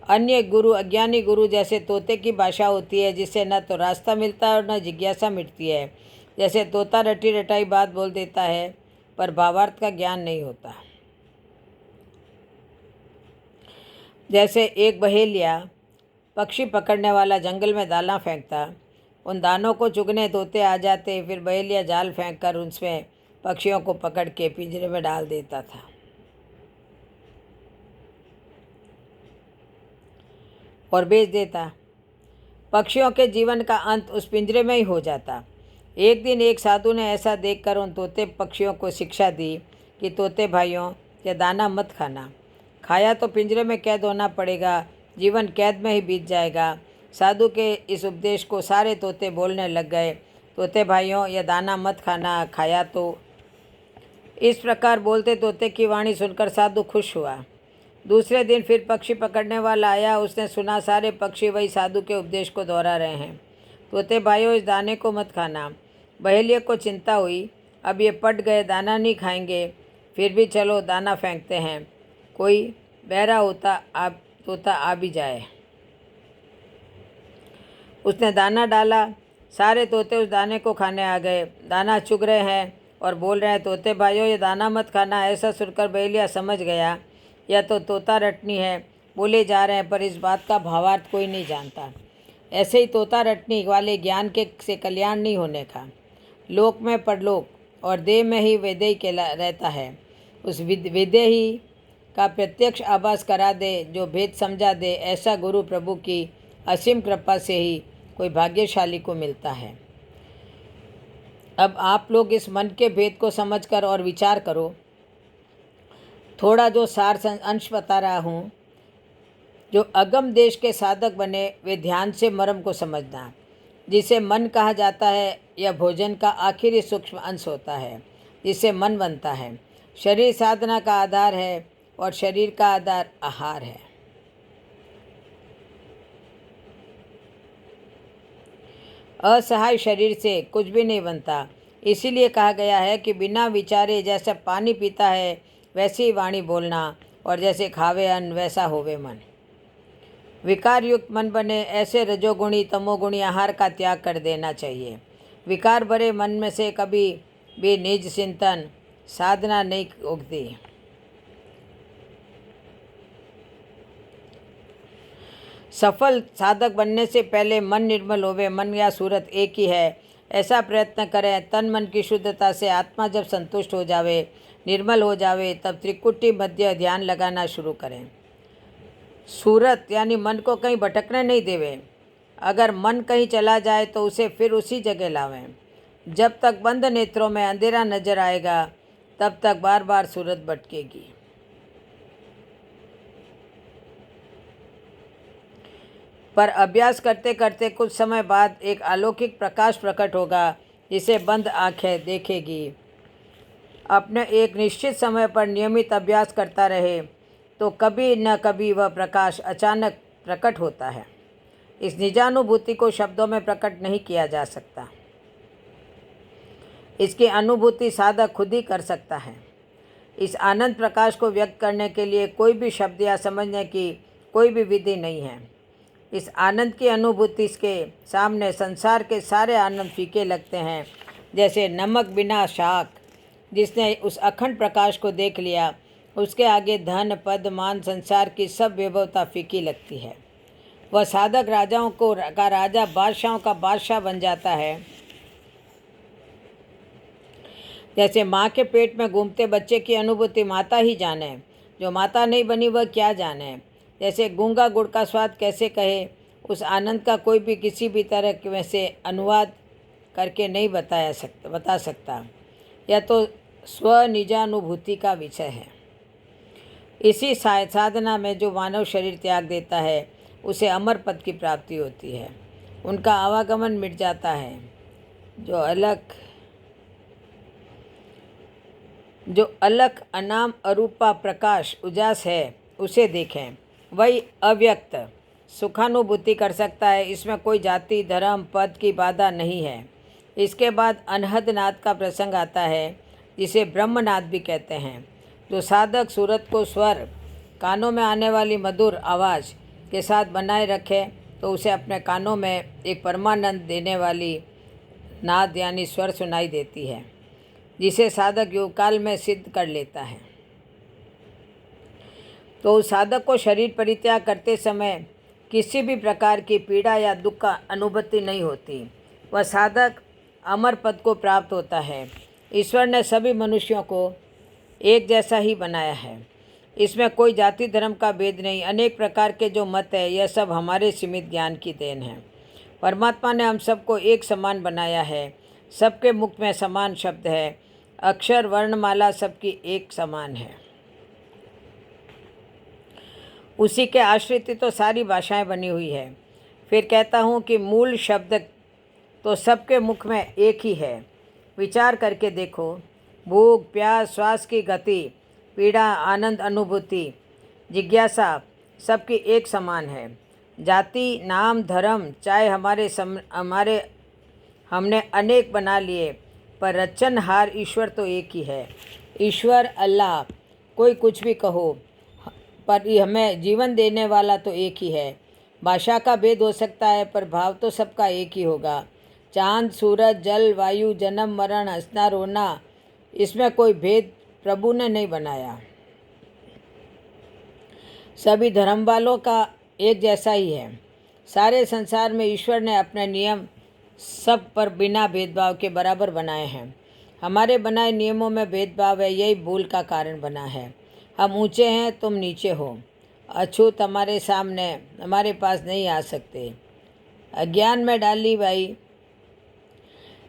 अन्य गुरु अज्ञानी गुरु जैसे तोते की भाषा होती है, जिससे न तो रास्ता मिलता है और न जिज्ञासा मिटती है। जैसे तोता रटी रटाई बात बोल देता है, पर भावार्थ का ज्ञान नहीं होता। जैसे एक बहेलिया पक्षी पकड़ने वाला जंगल में दाना फेंकता, उन दानों को चुगने तोते आ जाते, फिर बहेलिया जाल फेंककर उसमें पक्षियों को पकड़ के पिंजरे में डाल देता था। और बेच देता। पक्षियों के जीवन का अंत उस पिंजरे में ही हो जाता। एक दिन एक साधु ने ऐसा देखकर उन तोते पक्षियों को शिक्षा दी कि तोते भाइयों, ये दाना मत खाना, खाया तो पिंजरे में कैद होना पड़ेगा, जीवन कैद में ही बीत जाएगा। साधु के इस उपदेश को सारे तोते बोलने लग गए, तोते भाइयों, यह दाना मत खाना, खाया तो। इस प्रकार बोलते तोते की वाणी सुनकर साधु खुश हुआ। दूसरे दिन फिर पक्षी पकड़ने वाला आया। उसने सुना सारे पक्षी वही साधु के उपदेश को दोहरा रहे हैं। तोते भाइयों, इस दाने को मत खाना। बहेलिए को चिंता हुई, अब ये पट गए, दाना नहीं खाएंगे, फिर भी चलो दाना फेंकते हैं, कोई बहरा तोता आ भी जाए। उसने दाना डाला, सारे तोते उस दाने को खाने आ गए। दाना चुग रहे हैं और बोल रहे हैं, तोते भाइयों ये दाना मत खाना। ऐसा सुनकर बहेलिया समझ गया यह तो तोता रटनी है, बोले जा रहे हैं पर इस बात का भावार्थ कोई नहीं जानता। ऐसे ही तोता रटनी वाले ज्ञान के से कल्याण नहीं होने का। लोक में परलोक और देह में ही वेदेही कहला रहता है। उस वेदेही का प्रत्यक्ष आभास करा दे, जो भेद समझा दे, ऐसा गुरु प्रभु की असीम कृपा से ही कोई भाग्यशाली को मिलता है। अब आप लोग इस मन के भेद को समझकर और विचार करो। थोड़ा जो सार अंश बता रहा हूँ, जो अगम देश के साधक बने वे ध्यान से मर्म को समझना। जिसे मन कहा जाता है यह भोजन का आखिरी सूक्ष्म अंश होता है, जिससे मन बनता है। शरीर साधना का आधार है और शरीर का आधार आहार है। असहाय शरीर से कुछ भी नहीं बनता। इसीलिए कहा गया है कि बिना विचारे जैसे पानी पीता है वैसी ही वाणी बोलना, और जैसे खावे अन्न वैसा होवे मन। विकार युक्त मन बने ऐसे रजोगुणी तमोगुणी आहार का त्याग कर देना चाहिए। विकार भरे मन में से कभी भी निज चिंतन साधना नहीं उगती। सफल साधक बनने से पहले मन निर्मल होवे। मन या सूरत एक ही है, ऐसा प्रयत्न करें। तन मन की शुद्धता से आत्मा जब संतुष्ट हो जावे, निर्मल हो जावे, तब त्रिकुटी मध्य ध्यान लगाना शुरू करें। सूरत यानी मन को कहीं भटकने नहीं देवे। अगर मन कहीं चला जाए तो उसे फिर उसी जगह लावें। जब तक बंद नेत्रों में अंधेरा नजर आएगा तब तक बार बार सूरत भटकेगी। पर अभ्यास करते करते कुछ समय बाद एक अलौकिक प्रकाश प्रकट होगा, जिसे बंद आंखें देखेगी। अपने एक निश्चित समय पर नियमित अभ्यास करता रहे तो कभी न कभी वह प्रकाश अचानक प्रकट होता है। इस निजानुभूति को शब्दों में प्रकट नहीं किया जा सकता। इसकी अनुभूति साधक खुद ही कर सकता है। इस आनंद प्रकाश को व्यक्त करने के लिए कोई भी शब्द या समझने की कोई भी विधि नहीं है। इस आनंद की अनुभूति के सामने संसार के सारे आनंद फीके लगते हैं। जैसे नमक बिना शाक। जिसने उस अखंड प्रकाश को देख लिया, उसके आगे धन पद मान संसार की सब वैभवता फीकी लगती है। वह साधक राजाओं का राजा बादशाहों का बादशाह बन जाता है। जैसे माँ के पेट में घूमते बच्चे की अनुभूति माता ही जाने, जो माता नहीं बनी वह क्या जाने। जैसे गूंगा गुड़ का स्वाद कैसे कहे, उस आनंद का कोई भी किसी भी तरह से अनुवाद करके नहीं बता सकता। यह तो स्वनिजानुभूति का विषय है। इसी साधना में जो मानव शरीर त्याग देता है उसे अमर पद की प्राप्ति होती है। उनका आवागमन मिट जाता है। जो अलख अनाम अरूपा प्रकाश उजास है उसे देखें। वही अव्यक्त सुखानुभूति कर सकता है। इसमें कोई जाति धर्म पद की बाधा नहीं है। इसके बाद अनहद नाद का प्रसंग आता है, जिसे ब्रह्मनाद भी कहते हैं। जो साधक सूरत को स्वर कानों में आने वाली मधुर आवाज़ के साथ बनाए रखे तो उसे अपने कानों में एक परमानंद देने वाली नाद यानी स्वर सुनाई देती है, जिसे साधक युगकाल में सिद्ध कर लेता है। तो उस साधक को शरीर परित्याग करते समय किसी भी प्रकार की पीड़ा या दुख का अनुभूति नहीं होती। वह साधक अमर पद को प्राप्त होता है। ईश्वर ने सभी मनुष्यों को एक जैसा ही बनाया है। इसमें कोई जाति धर्म का भेद नहीं। अनेक प्रकार के जो मत है यह सब हमारे सीमित ज्ञान की देन है। परमात्मा ने हम सबको एक समान बनाया है। सबके मुख में समान शब्द है। अक्षर वर्णमाला सबकी एक समान है। उसी के आश्रित तो सारी भाषाएं बनी हुई है। फिर कहता हूँ कि मूल शब्द तो सबके मुख में एक ही है। विचार करके देखो। भूख प्यास श्वास की गति पीड़ा आनंद अनुभूति जिज्ञासा सबकी एक समान है। जाति नाम धर्म चाहे हमने अनेक बना लिए, पर रचनहार ईश्वर तो एक ही है। ईश्वर अल्लाह कोई कुछ भी कहो, पर हमें जीवन देने वाला तो एक ही है। भाषा का भेद हो सकता है पर भाव तो सबका एक ही होगा। चांद, सूरज, जल, वायु, जन्म, मरण, हंसना, रोना, इसमें कोई भेद प्रभु ने नहीं बनाया। सभी धर्म वालों का एक जैसा ही है। सारे संसार में ईश्वर ने अपने नियम सब पर बिना भेदभाव के बराबर बनाए हैं। हमारे बनाए नियमों में भेदभाव है, यही भूल का कारण बना है। हम ऊंचे हैं, तुम नीचे हो। अछूत हमारे सामने हमारे पास नहीं आ सकते। अज्ञान में डाली भाई,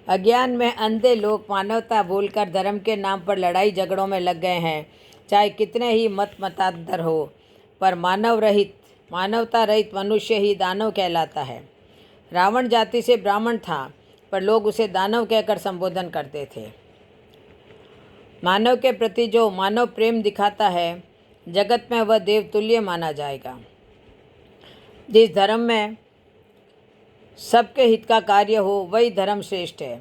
अज्ञान में अंधे लोग मानवता भूलकर धर्म के नाम पर लड़ाई झगड़ों में लग गए हैं। चाहे कितने ही मतांतर हो, पर मानवता रहित मनुष्य ही दानव कहलाता है। रावण जाति से ब्राह्मण था, पर लोग उसे दानव कहकर संबोधन करते थे। मानव के प्रति जो मानव प्रेम दिखाता है, जगत में वह देवतुल्य माना जाएगा। जिस धर्म में सबके हित का कार्य हो, वही धर्म श्रेष्ठ है।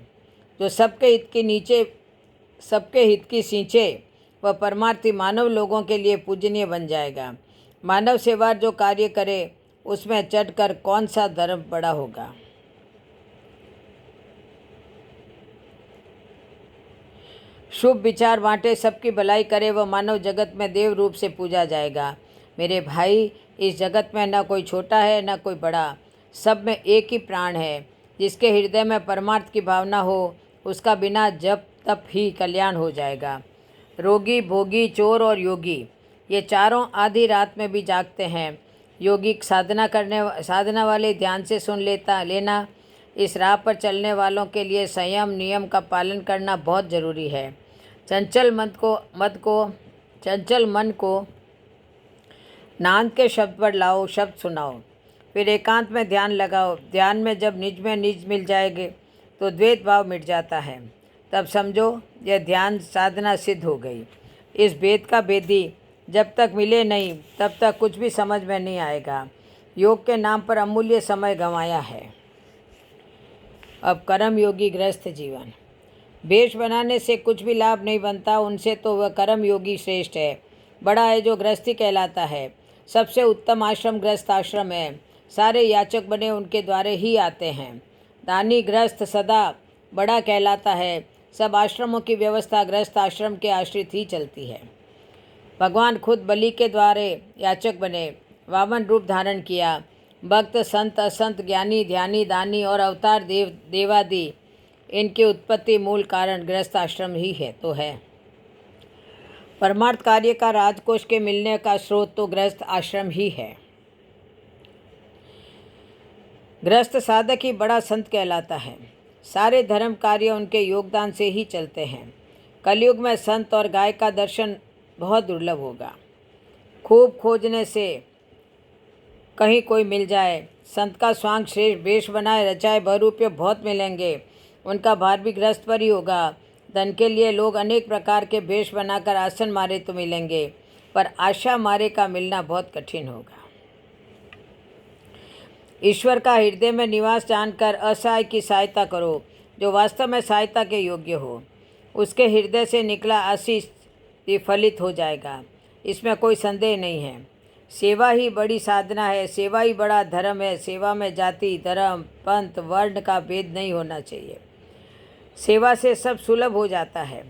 जो सबके हित की सींचे, वह परमार्थी मानव लोगों के लिए पूजनीय बन जाएगा। मानव सेवा जो कार्य करे, उसमें चढ़कर कौन सा धर्म बड़ा होगा। शुभ विचार बांटे, सबकी भलाई करे, वह मानव जगत में देव रूप से पूजा जाएगा। मेरे भाई, इस जगत में न कोई छोटा है न कोई बड़ा, सब में एक ही प्राण है। जिसके हृदय में परमार्थ की भावना हो, उसका बिना जप तप ही कल्याण हो जाएगा। रोगी, भोगी, चोर और योगी, ये चारों आधी रात में भी जागते हैं। योगी साधना वाले ध्यान से सुन लेना। इस राह पर चलने वालों के लिए संयम नियम का पालन करना बहुत ज़रूरी है। चंचल मन को नाद के शब्द पर लाओ, शब्द सुनाओ, फिर एकांत में ध्यान लगाओ। ध्यान में जब निज में निज मिल जाएंगे तो द्वैत भाव मिट जाता है। तब समझो यह ध्यान साधना सिद्ध हो गई। इस भेद का भेदी जब तक मिले नहीं, तब तक कुछ भी समझ में नहीं आएगा। योग के नाम पर अमूल्य समय गंवाया है। अब कर्म योगी गृहस्थ जीवन। वेश बनाने से कुछ भी लाभ नहीं बनता, उनसे तो वह कर्म योगी श्रेष्ठ है, बड़ा है, जो गृहस्थी कहलाता है। सबसे उत्तम आश्रम गृहस्थ आश्रम है। सारे याचक बने उनके द्वारे ही आते हैं। दानी गृहस्थ सदा बड़ा कहलाता है। सब आश्रमों की व्यवस्था गृहस्थ आश्रम के आश्रित ही चलती है। भगवान खुद बलि के द्वारे याचक बने, वामन रूप धारण किया। भक्त, संत, असंत, ज्ञानी, ध्यानी, दानी और अवतार देवादि, इनकी उत्पत्ति मूल कारण गृहस्थ आश्रम ही है। परमार्थ कार्य का राजकोष के मिलने का स्रोत तो गृहस्थ आश्रम ही है। गृहस्थ साधक ही बड़ा संत कहलाता है। सारे धर्म कार्य उनके योगदान से ही चलते हैं। कलयुग में संत और गाय का दर्शन बहुत दुर्लभ होगा। खूब खोजने से कहीं कोई मिल जाए। संत का स्वांग श्रेष्ठ वेश बनाए रचाए बहुरूपये बहुत मिलेंगे। उनका भार भी गृहस्थ पर ही होगा। धन के लिए लोग अनेक प्रकार के वेश बनाकर आसन मारे तो मिलेंगे, पर आशा मारे का मिलना बहुत कठिन होगा। ईश्वर का हृदय में निवास जानकर असहाय की सहायता करो, जो वास्तव में सहायता के योग्य हो। उसके हृदय से निकला आशीष विफलित हो जाएगा, इसमें कोई संदेह नहीं है। सेवा ही बड़ी साधना है, सेवा ही बड़ा धर्म है। सेवा में जाति, धर्म, पंथ, वर्ण का भेद नहीं होना चाहिए। सेवा से सब सुलभ हो जाता है।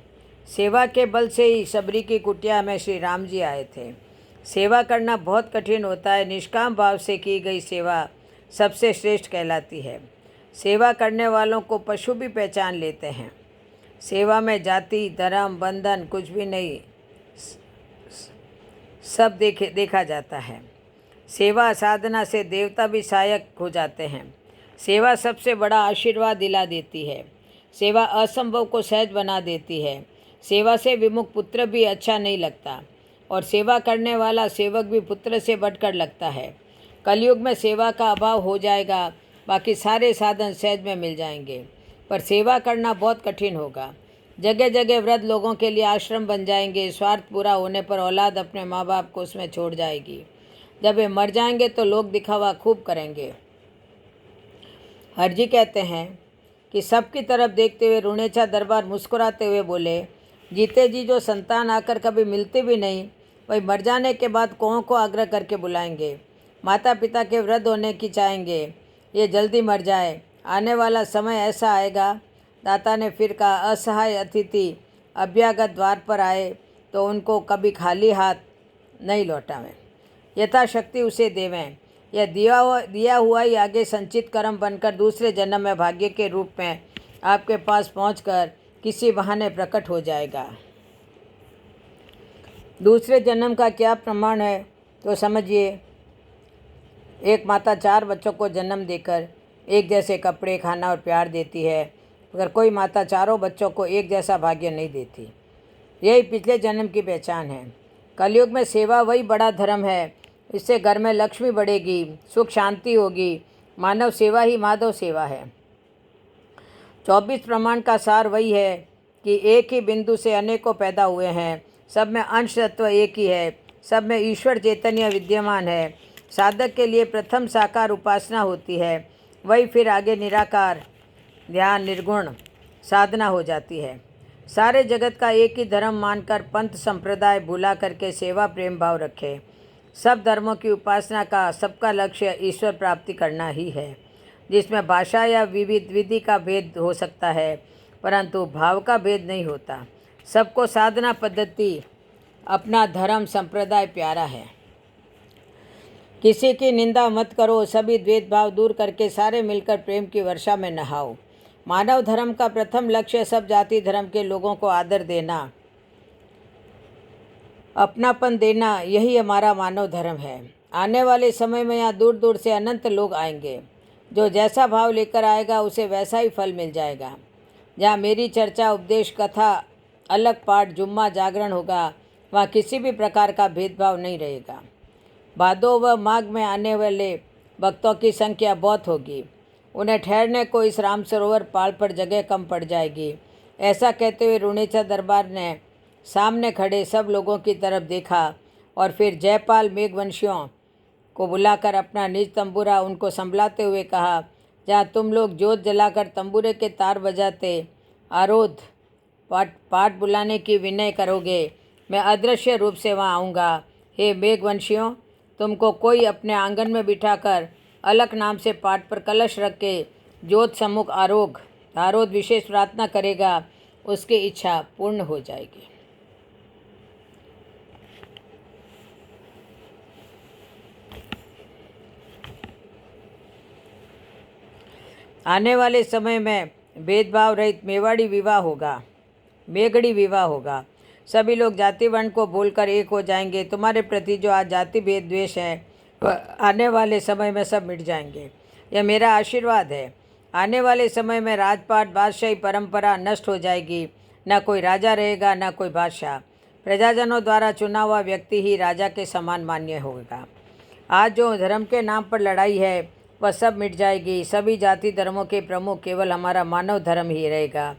सेवा के बल से ही शबरी की कुटिया में श्री राम जी आए थे। सेवा करना बहुत कठिन होता है। निष्काम भाव से की गई सेवा सबसे श्रेष्ठ कहलाती है। सेवा करने वालों को पशु भी पहचान लेते हैं। सेवा में जाति, धर्म, बंधन कुछ भी नहीं, सब देखा जाता है। सेवा साधना से देवता भी सहायक हो जाते हैं। सेवा सबसे बड़ा आशीर्वाद दिला देती है। सेवा असंभव को सहज बना देती है। सेवा से विमुख पुत्र भी अच्छा नहीं लगता, और सेवा करने वाला सेवक भी पुत्र से बढ़कर लगता है। कलयुग में सेवा का अभाव हो जाएगा, बाकी सारे साधन सहज में मिल जाएंगे, पर सेवा करना बहुत कठिन होगा। जगह जगह वृद्ध लोगों के लिए आश्रम बन जाएंगे। स्वार्थ पूरा होने पर औलाद अपने माँ बाप को उसमें छोड़ जाएगी। जब वे मर जाएंगे तो लोग दिखावा खूब करेंगे। हरजी कहते हैं कि सबकी तरफ देखते हुए रुणेचा दरबार मुस्कुराते हुए बोले, जीते जी जो संतान आकर कभी मिलते भी नहीं, वही मर जाने के बाद कोहों को आग्रह करके बुलाएंगे। माता पिता के वृद्ध होने की चाहेंगे, ये जल्दी मर जाए। आने वाला समय ऐसा आएगा, दाता ने फिर कहा, असहाय अतिथि अभ्यागत द्वार पर आए तो उनको कभी खाली हाथ नहीं लौटावें, यथाशक्ति उसे देवें। यह दिया हुआ ही आगे संचित कर्म बनकर दूसरे जन्म में भाग्य के रूप में आपके पास पहुंचकर किसी बहाने प्रकट हो जाएगा। दूसरे जन्म का क्या प्रमाण है तो समझिए। एक माता 4 बच्चों को जन्म देकर एक जैसे कपड़े, खाना और प्यार देती है, मगर कोई माता चारों बच्चों को एक जैसा भाग्य नहीं देती। यही पिछले जन्म की पहचान है। कलयुग में सेवा वही बड़ा धर्म है। इससे घर में लक्ष्मी बढ़ेगी, सुख शांति होगी। मानव सेवा ही माधव सेवा है। 24 प्रमाण का सार वही है कि एक ही बिंदु से अनेकों पैदा हुए हैं, सब में अंश तत्व एक ही है, सब में ईश्वर चैतन्य विद्यमान है। साधक के लिए प्रथम साकार उपासना होती है, वही फिर आगे निराकार ध्यान निर्गुण साधना हो जाती है। सारे जगत का एक ही धर्म मानकर पंथ संप्रदाय भुला करके सेवा प्रेम भाव रखे। सब धर्मों की उपासना का सबका लक्ष्य ईश्वर प्राप्ति करना ही है, जिसमें भाषा या विविध विधि का भेद हो सकता है, परंतु भाव का भेद नहीं होता। सबको साधना पद्धति अपना धर्म संप्रदाय प्यारा है। किसी की निंदा मत करो, सभी द्वेष भाव दूर करके सारे मिलकर प्रेम की वर्षा में नहाओ। मानव धर्म का प्रथम लक्ष्य सब जाति धर्म के लोगों को आदर देना, अपनापन देना, यही हमारा मानव धर्म है। आने वाले समय में यहाँ दूर दूर से अनंत लोग आएंगे। जो जैसा भाव लेकर आएगा उसे वैसा ही फल मिल जाएगा। जहाँ मेरी चर्चा, उपदेश, कथा, अलग पाठ, जुम्मा, जागरण होगा, वहाँ किसी भी प्रकार का भेदभाव नहीं रहेगा। भादो व माघ में आने वाले भक्तों की संख्या बहुत होगी। उन्हें ठहरने को इस राम सरोवर पाल पर जगह कम पड़ जाएगी। ऐसा कहते हुए रुणेचा दरबार ने सामने खड़े सब लोगों की तरफ देखा और फिर जयपाल मेघवंशियों को बुलाकर अपना निज तंबूरा उनको संभलाते हुए कहा, जहाँ तुम लोग जोत जलाकर तंबूरे के तार बजाते आरोध पाठ बुलाने की विनय करोगे, मैं अदृश्य रूप से वहाँ आऊँगा। हे मेघवंशियों, तुमको कोई अपने आंगन में बिठाकर अलग नाम से पाठ पर कलश रख के ज्योत सम्मुख आरोध विशेष प्रार्थना करेगा, उसकी इच्छा पूर्ण हो जाएगी। आने वाले समय में भेदभाव रहित मेवाड़ी विवाह होगा, मेघड़ी विवाह होगा। सभी लोग जाति वर्ण को बोलकर एक हो जाएंगे। तुम्हारे प्रति जो आज जाति भेद द्वेष है, आने वाले समय में सब मिट जाएंगे। यह मेरा आशीर्वाद है। आने वाले समय में राजपाट बादशाही परंपरा नष्ट हो जाएगी। न कोई राजा रहेगा, न कोई बादशाह। प्रजाजनों द्वारा चुना हुआ व्यक्ति ही राजा के समान मान्य होगा। आज जो धर्म के नाम पर लड़ाई है वह सब मिट जाएगी। सभी जाति धर्मों के प्रमुख केवल हमारा मानव धर्म ही रहेगा।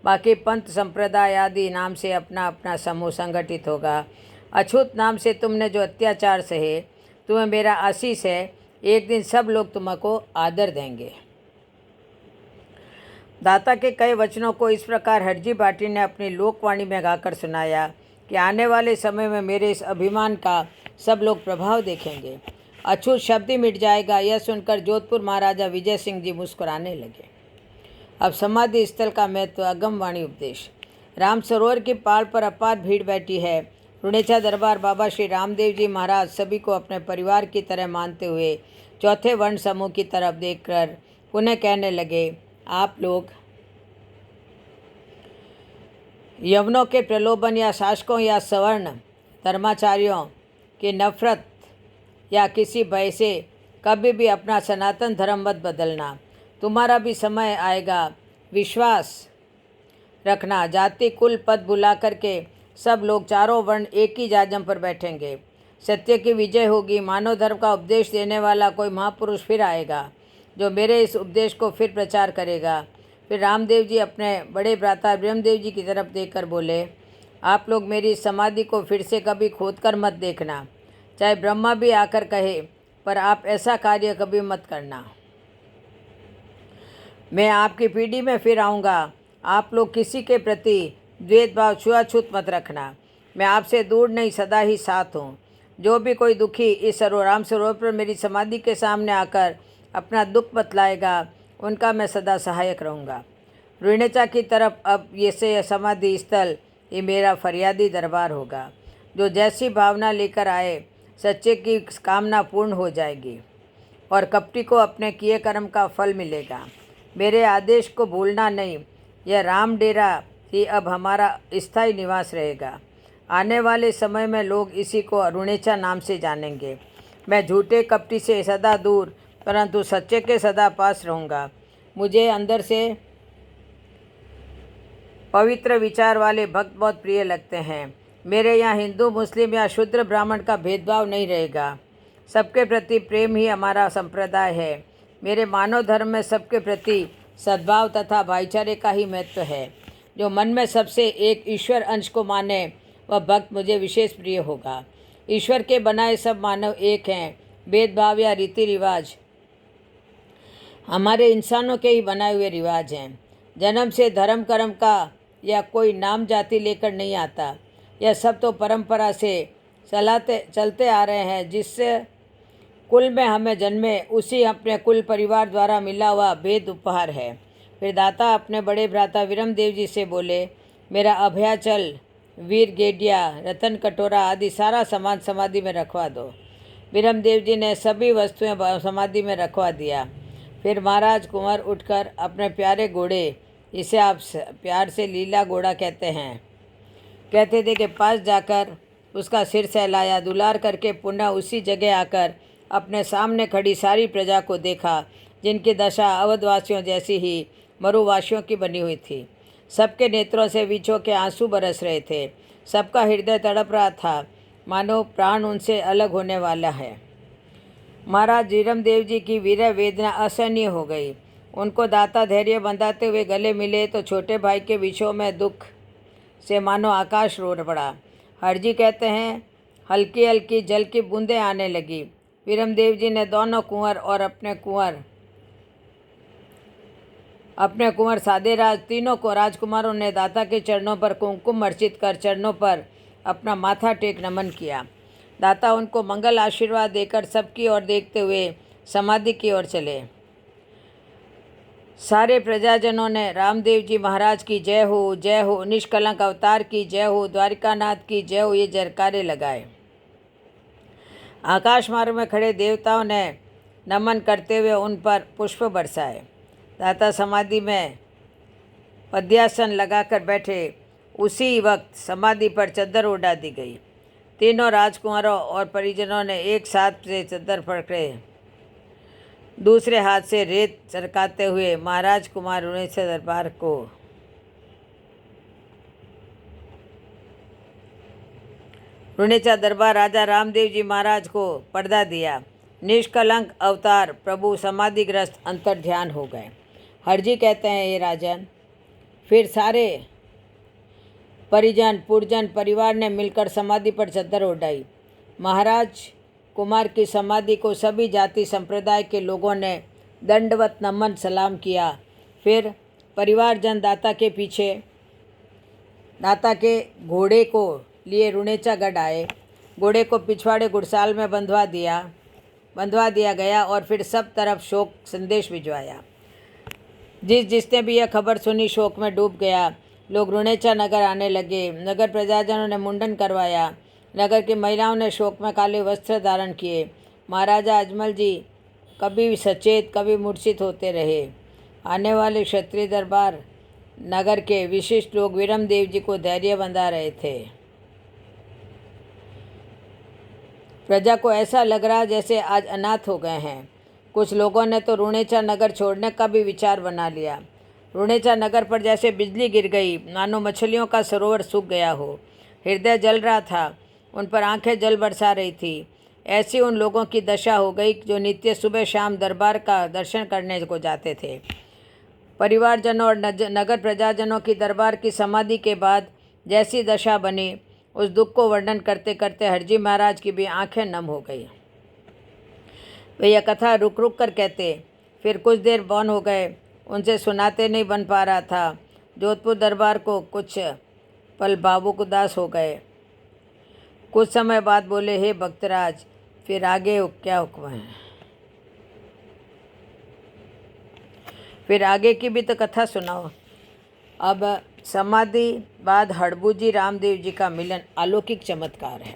बाकी पंथ संप्रदाय आदि नाम से अपना अपना समूह संगठित होगा। अछूत नाम से तुमने जो अत्याचार सहे, तुम्हें मेरा आशीष है, एक दिन सब लोग तुमको आदर देंगे। दाता के कई वचनों को इस प्रकार हरजी भाटी ने अपनी लोकवाणी में गाकर सुनाया कि आने वाले समय में मेरे इस अभिमान का सब लोग प्रभाव देखेंगे। अछूत शब्द ही मिट जाएगा। यह सुनकर जोधपुर महाराजा विजय सिंह जी मुस्कुराने लगे। अब समाधि स्थल का महत्व, अगमवाणी उपदेश। राम सरोवर की पाल पर अपार भीड़ बैठी है। रुणेचा दरबार बाबा श्री रामदेव जी महाराज सभी को अपने परिवार की तरह मानते हुए चौथे वर्ण समूह की तरफ देखकर उन्हें कहने लगे, आप लोग यवनों के प्रलोभन या शासकों या सवर्ण धर्माचार्यों की नफरत या किसी भय से कभी भी अपना सनातन धर्म मत बदलना। तुम्हारा भी समय आएगा। विश्वास रखना, जाति कुल पद भुला करके सब लोग चारों वर्ण एक ही जाजम पर बैठेंगे। सत्य की विजय होगी। मानव धर्म का उपदेश देने वाला कोई महापुरुष फिर आएगा, जो मेरे इस उपदेश को फिर प्रचार करेगा। फिर रामदेव जी अपने बड़े भ्राता ब्रह्मदेव जी की तरफ देखकर बोले, आप लोग मेरी समाधि को फिर से कभी खोद कर मत देखना। चाहे ब्रह्मा भी आकर कहे, पर आप ऐसा कार्य कभी मत करना। मैं आपकी पीढ़ी में फिर आऊँगा। आप लोग किसी के प्रति द्वेषभाव छुआछूत मत रखना। मैं आपसे दूर नहीं, सदा ही साथ हूँ। जो भी कोई दुखी इस राम सरोवर पर मेरी समाधि के सामने आकर अपना दुख बतलाएगा, उनका मैं सदा सहायक रहूँगा। रुणेचा की तरफ अब ये से समाधि स्थल ये मेरा फरियादी दरबार होगा। जो जैसी भावना लेकर आए, सच्चे की कामना पूर्ण हो जाएगी और कपटी को अपने किए कर्म का फल मिलेगा। मेरे आदेश को भूलना नहीं। यह राम डेरा ही अब हमारा स्थायी निवास रहेगा। आने वाले समय में लोग इसी को रुणेचा नाम से जानेंगे। मैं झूठे कपटी से सदा दूर परंतु सच्चे के सदा पास रहूँगा। मुझे अंदर से पवित्र विचार वाले भक्त बहुत प्रिय लगते हैं। मेरे यहाँ हिंदू, मुस्लिम या शूद्र ब्राह्मण का भेदभाव नहीं रहेगा। सबके प्रति प्रेम ही हमारा संप्रदाय है। मेरे मानव धर्म में सबके प्रति सद्भाव तथा भाईचारे का ही महत्व है। जो मन में सबसे एक ईश्वर अंश को माने वह भक्त मुझे विशेष प्रिय होगा। ईश्वर के बनाए सब मानव एक हैं। भेदभाव या रीति रिवाज हमारे इंसानों के ही बनाए हुए रिवाज हैं। जन्म से धर्म कर्म का या कोई नाम जाति लेकर नहीं आता। यह सब तो परंपरा से चलते आ रहे हैं। जिससे कुल में हमें जन्मे उसी अपने कुल परिवार द्वारा मिला हुआ भेद उपहार है। फिर दाता अपने बड़े भ्राता विरमदेव जी से बोले, मेरा अभयाचल, वीर गेडिया, रतन कटोरा आदि सारा सामान समाधि में रखवा दो। विरमदेव जी ने सभी वस्तुएं समाधि में रखवा दिया। फिर महाराज कुंवर उठकर अपने प्यारे घोड़े, इसे आप प्यार से लीला घोड़ा कहते हैं, कहते थे, के पास जाकर उसका सिर सहलाया। दुलार करके पुनः उसी जगह आकर अपने सामने खड़ी सारी प्रजा को देखा, जिनकी दशा अवधवासियों जैसी ही मरुवासियों की बनी हुई थी। सबके नेत्रों से विछो के आंसू बरस रहे थे। सबका हृदय तड़प रहा था, मानो प्राण उनसे अलग होने वाला है। महाराज विरमदेव जी की वीर वेदना असहनीय हो गई। उनको दाता धैर्य बंधाते हुए गले मिले तो छोटे भाई के विषयों में दुख से मानो आकाश रो पड़ा। हरजी कहते हैं, हल्की हल्की जल की बूंदें आने लगी। विरमदेव जी ने दोनों कुंवर और अपने कुंवर सादेराज तीनों को राजकुमारों ने दाता के चरणों पर कुमकुम अर्चित कर चरणों पर अपना माथा टेक नमन किया। दाता उनको मंगल आशीर्वाद देकर सबकी ओर देखते हुए समाधि की ओर चले। सारे प्रजाजनों ने रामदेव जी महाराज की जय हो, निष्कलंक अवतार की जय हो, द्वारिकानाथ की जय हो, ये जयकारे लगाए। आकाश मार्ग में खड़े देवताओं ने नमन करते हुए उन पर पुष्प बरसाए। दाता समाधि में पद्यासन लगाकर बैठे। उसी वक्त समाधि पर चद्दर उड़ा दी गई। तीनों राजकुमारों और परिजनों ने एक साथ से चद्दर पकड़े, दूसरे हाथ से रेत सरकाते हुए महाराज कुमार रुणेचा दरबार को रुणेचा दरबार राजा रामदेव जी महाराज को पर्दा दिया। निष्कलंक अवतार प्रभु समाधिग्रस्त अंतर ध्यान हो गए। हरजी कहते हैं, ये राजन, फिर सारे परिजन पुरजन परिवार ने मिलकर समाधि पर चद्दर उड़ाई। महाराज कुमार की समाधि को सभी जाति संप्रदाय के लोगों ने दंडवत नमन सलाम किया। फिर परिवारजन दाता के पीछे दाता के घोड़े को लिए रुणेचा गढ़ आए। घोड़े को पिछवाड़े घुड़साल में बंधवा दिया गया और फिर सब तरफ शोक संदेश भिजवाया। जिसने भी यह खबर सुनी शोक में डूब गया। लोग रुणेचा नगर आने लगे। नगर प्रजाजनों ने मुंडन करवाया। नगर की महिलाओं ने शोक में काले वस्त्र धारण किए। महाराजा अजमल जी कभी सचेत कभी मूर्छित होते रहे। आने वाले क्षत्रिय दरबार नगर के विशिष्ट लोग विरमदेव जी को धैर्य बंधा रहे थे। प्रजा को ऐसा लग रहा जैसे आज अनाथ हो गए हैं। कुछ लोगों ने तो रुणेचा नगर छोड़ने का भी विचार बना लिया। रुणेचा नगर पर जैसे बिजली गिर गई, मानो मछलियों का सरोवर सूख गया हो। हृदय जल रहा था, उन पर आंखें जल बरसा रही थी। ऐसी उन लोगों की दशा हो गई जो नित्य सुबह शाम दरबार का दर्शन करने को जाते थे। परिवारजनों और नगर प्रजाजनों की दरबार की समाधि के बाद जैसी दशा बनी, उस दुख को वर्णन करते करते हरजी महाराज की भी आंखें नम हो गई। वे यह कथा रुक रुक कर कहते, फिर कुछ देर मौन हो गए। उनसे सुनाते नहीं बन पा रहा था। जोधपुर दरबार को कुछ पल भावुक उदास हो गए। कुछ समय बाद बोले, हे भक्तराज, फिर आगे क्या हुक्म है? फिर आगे की भी तो कथा सुनाओ। अब समाधि बाद हड़बू जी रामदेव जी का मिलन अलौकिक चमत्कार है।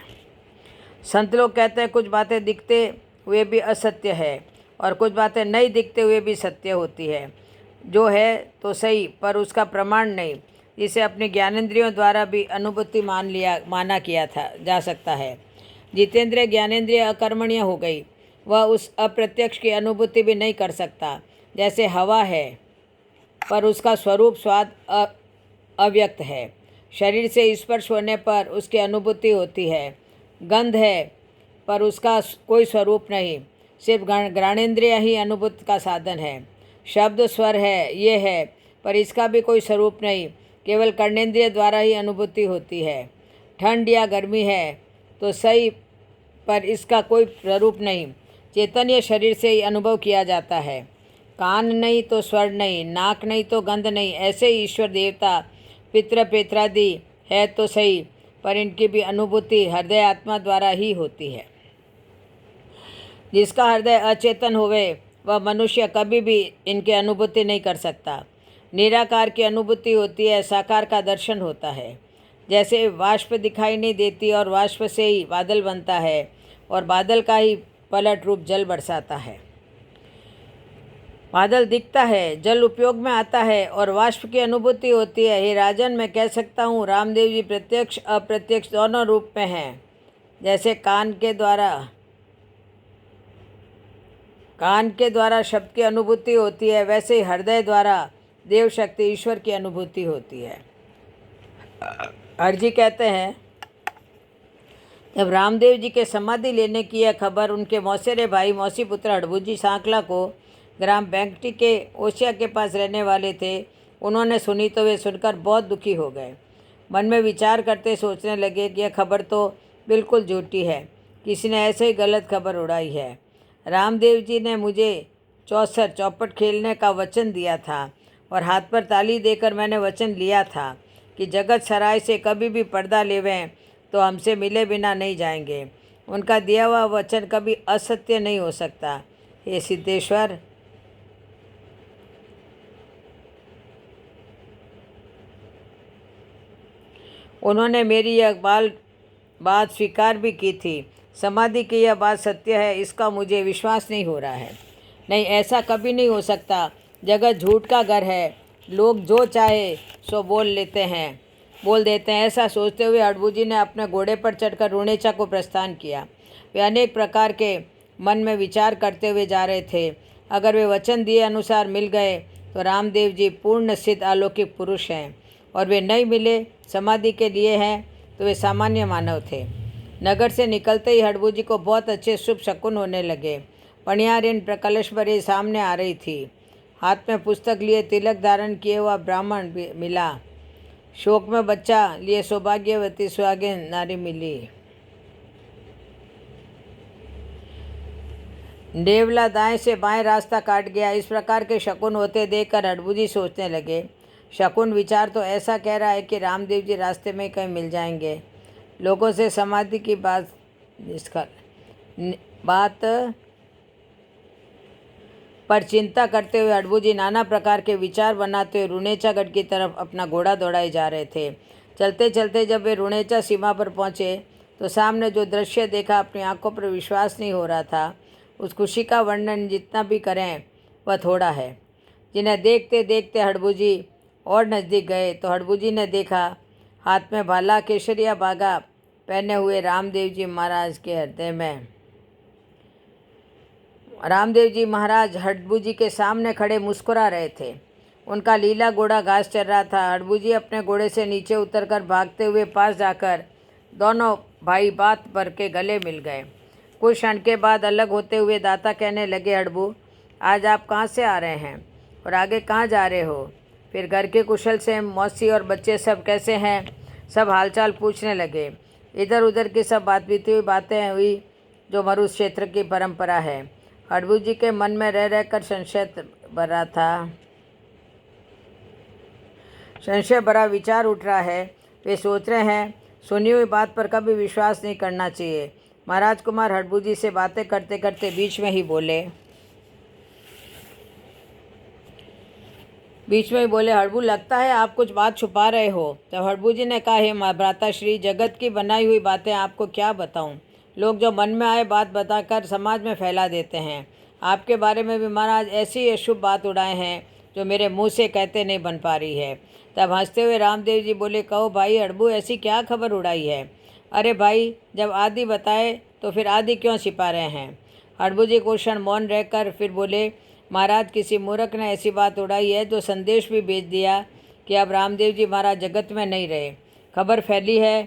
संत लोग कहते हैं कुछ बातें दिखते हुए भी असत्य है और कुछ बातें नहीं दिखते हुए भी सत्य होती है। जो है तो सही, पर उसका प्रमाण नहीं, जिसे अपने ज्ञानेंद्रियों द्वारा भी अनुभूति माना किया था जा सकता है। जितेंद्रिय ज्ञानेंद्रिय अकर्मणीय हो गई, वह उस अप्रत्यक्ष की अनुभूति भी नहीं कर सकता। जैसे हवा है पर उसका स्वरूप स्वाद अव्यक्त है, शरीर से स्पर्श होने पर उसकी अनुभूति होती है। गंध है पर उसका कोई स्वरूप नहीं, सिर्फ घ्राणेंद्रिय ही अनुभूति का साधन है। शब्द स्वर है, ये है, पर इसका भी कोई स्वरूप नहीं, केवल कर्णेंद्रिय द्वारा ही अनुभूति होती है। ठंड या गर्मी है तो सही, पर इसका कोई स्वरूप नहीं, चैतन्य शरीर से ही अनुभव किया जाता है। कान नहीं तो स्वर नहीं, नाक नहीं तो गंध नहीं, ऐसे ही ईश्वर देवता पितृ पेत्रादि है तो सही, पर इनकी भी अनुभूति हृदय आत्मा द्वारा ही होती है। जिसका हृदय अचेतन होवे वह मनुष्य कभी भी इनकी अनुभूति नहीं कर सकता। निराकार की अनुभूति होती है, साकार का दर्शन होता है। जैसे वाष्प दिखाई नहीं देती और वाष्प से ही बादल बनता है और बादल का ही पलट रूप जल बरसाता है। बादल दिखता है, जल उपयोग में आता है और वाष्प की अनुभूति होती है। हे राजन, मैं कह सकता हूँ रामदेव जी प्रत्यक्ष अप्रत्यक्ष दोनों रूप में हैं। जैसे कान के द्वारा शब्द की अनुभूति होती है, वैसे ही हृदय द्वारा देव शक्ति ईश्वर की अनुभूति होती है। अर्जी कहते हैं, जब रामदेव जी के समाधि लेने की यह खबर उनके मौसेरे भाई मौसी पुत्र हड़बू जी सांकला को ग्राम बैंकटी के ओशिया के पास रहने वाले थे, उन्होंने सुनी तो वे सुनकर बहुत दुखी हो गए। मन में विचार करते सोचने लगे कि यह खबर तो बिल्कुल झूठी है, किसी ने ऐसे ही गलत खबर उड़ाई है। रामदेव जी ने मुझे चौपट खेलने का वचन दिया था और हाथ पर ताली देकर मैंने वचन लिया था कि जगत सराय से कभी भी पर्दा लेवें तो हमसे मिले बिना नहीं जाएंगे। उनका दिया हुआ वचन कभी असत्य नहीं हो सकता। हे सिद्धेश्वर, उन्होंने मेरी यह बात स्वीकार भी की थी। समाधि की यह बात सत्य है, इसका मुझे विश्वास नहीं हो रहा है। नहीं, ऐसा कभी नहीं हो सकता। जगत झूठ का घर है, लोग जो चाहे सो बोल देते हैं। ऐसा सोचते हुए हड़बू जी ने अपने घोड़े पर चढ़कर रुणेचा को प्रस्थान किया। वे अनेक प्रकार के मन में विचार करते हुए जा रहे थे। अगर वे वचन दिए अनुसार मिल गए तो रामदेव जी पूर्ण सिद्ध अलौकिक पुरुष हैं, और वे नहीं मिले, समाधि के लिए हैं, तो वे सामान्य मानव थे। नगर से निकलते ही हड़बू जी को बहुत अच्छे शुभ शकुन होने लगे। पणियारिन कलश भरे सामने आ रही थी। हाथ में पुस्तक लिए तिलक धारण किए हुआ ब्राह्मण मिला। शोक में बच्चा लिए सौभाग्यवती सुहागिन नारी मिली। डेवला दाएं से बाएं रास्ता काट गया। इस प्रकार के शकुन होते देखकर हड़बू जी सोचने लगे, शकुन विचार तो ऐसा कह रहा है कि रामदेव जी रास्ते में कहीं मिल जाएंगे। लोगों से समाधि की बात पर चिंता करते हुए हड़बू जी नाना प्रकार के विचार बनाते हुए रुणेचागढ़ की तरफ अपना घोड़ा दौड़ाए जा रहे थे। चलते चलते जब वे रुणेचा सीमा पर पहुँचे तो सामने जो दृश्य देखा, अपनी आंखों पर विश्वास नहीं हो रहा था। उस खुशी का वर्णन जितना भी करें वह थोड़ा है। जिन्हें देखते देखते हड़बू जी और नज़दीक गए तो हड़बू जी ने देखा, हाथ में भाला केसरिया बागा पहने हुए रामदेव जी महाराज के हृदय में रामदेव जी महाराज हड़बू जी के सामने खड़े मुस्कुरा रहे थे। उनका लीला घोड़ा घास चर रहा था। हड़बू जी अपने घोड़े से नीचे उतरकर भागते हुए पास जाकर दोनों भाई बात भर के गले मिल गए। कुछ क्षण के बाद अलग होते हुए दाता कहने लगे, हड़बू, आज आप कहाँ से आ रहे हैं और आगे कहाँ जा रहे हो? फिर घर के कुशल से मौसी और बच्चे सब कैसे हैं? सब हालचाल पूछने लगे। इधर उधर की सब बात बीती हुई बातें हुई जो मरुस्थल क्षेत्र की परंपरा है। हड़बू जी के मन में रह रहकर संशय भरा विचार उठ रहा है। वे सोच रहे हैं सुनी हुई बात पर कभी विश्वास नहीं करना चाहिए। महाराज कुमार हड़बू जी से बातें करते करते बीच में ही बोले, हड़बू, लगता है आप कुछ बात छुपा रहे हो। तब हड़बू जी ने कहा, हे भ्राताश्री, जगत की बनाई हुई बातें आपको क्या बताऊं। लोग जो मन में आए बात बताकर समाज में फैला देते हैं। आपके बारे में भी महाराज ऐसी अशुभ बात उड़ाए हैं जो मेरे मुंह से कहते नहीं बन पा रही है। तब हंसते हुए रामदेव जी बोले, कहो भाई हड़बू, ऐसी क्या खबर उड़ाई है। अरे भाई, जब आदि बताए तो फिर आदि क्यों छिपा रहे हैं। हड़बू जी कुछ क्षण मौन रहकर फिर बोले, महाराज, किसी मूर्ख ने ऐसी बात उड़ाई है जो संदेश भी भेज दिया कि अब रामदेव जी महाराज जगत में नहीं रहे। खबर फैली है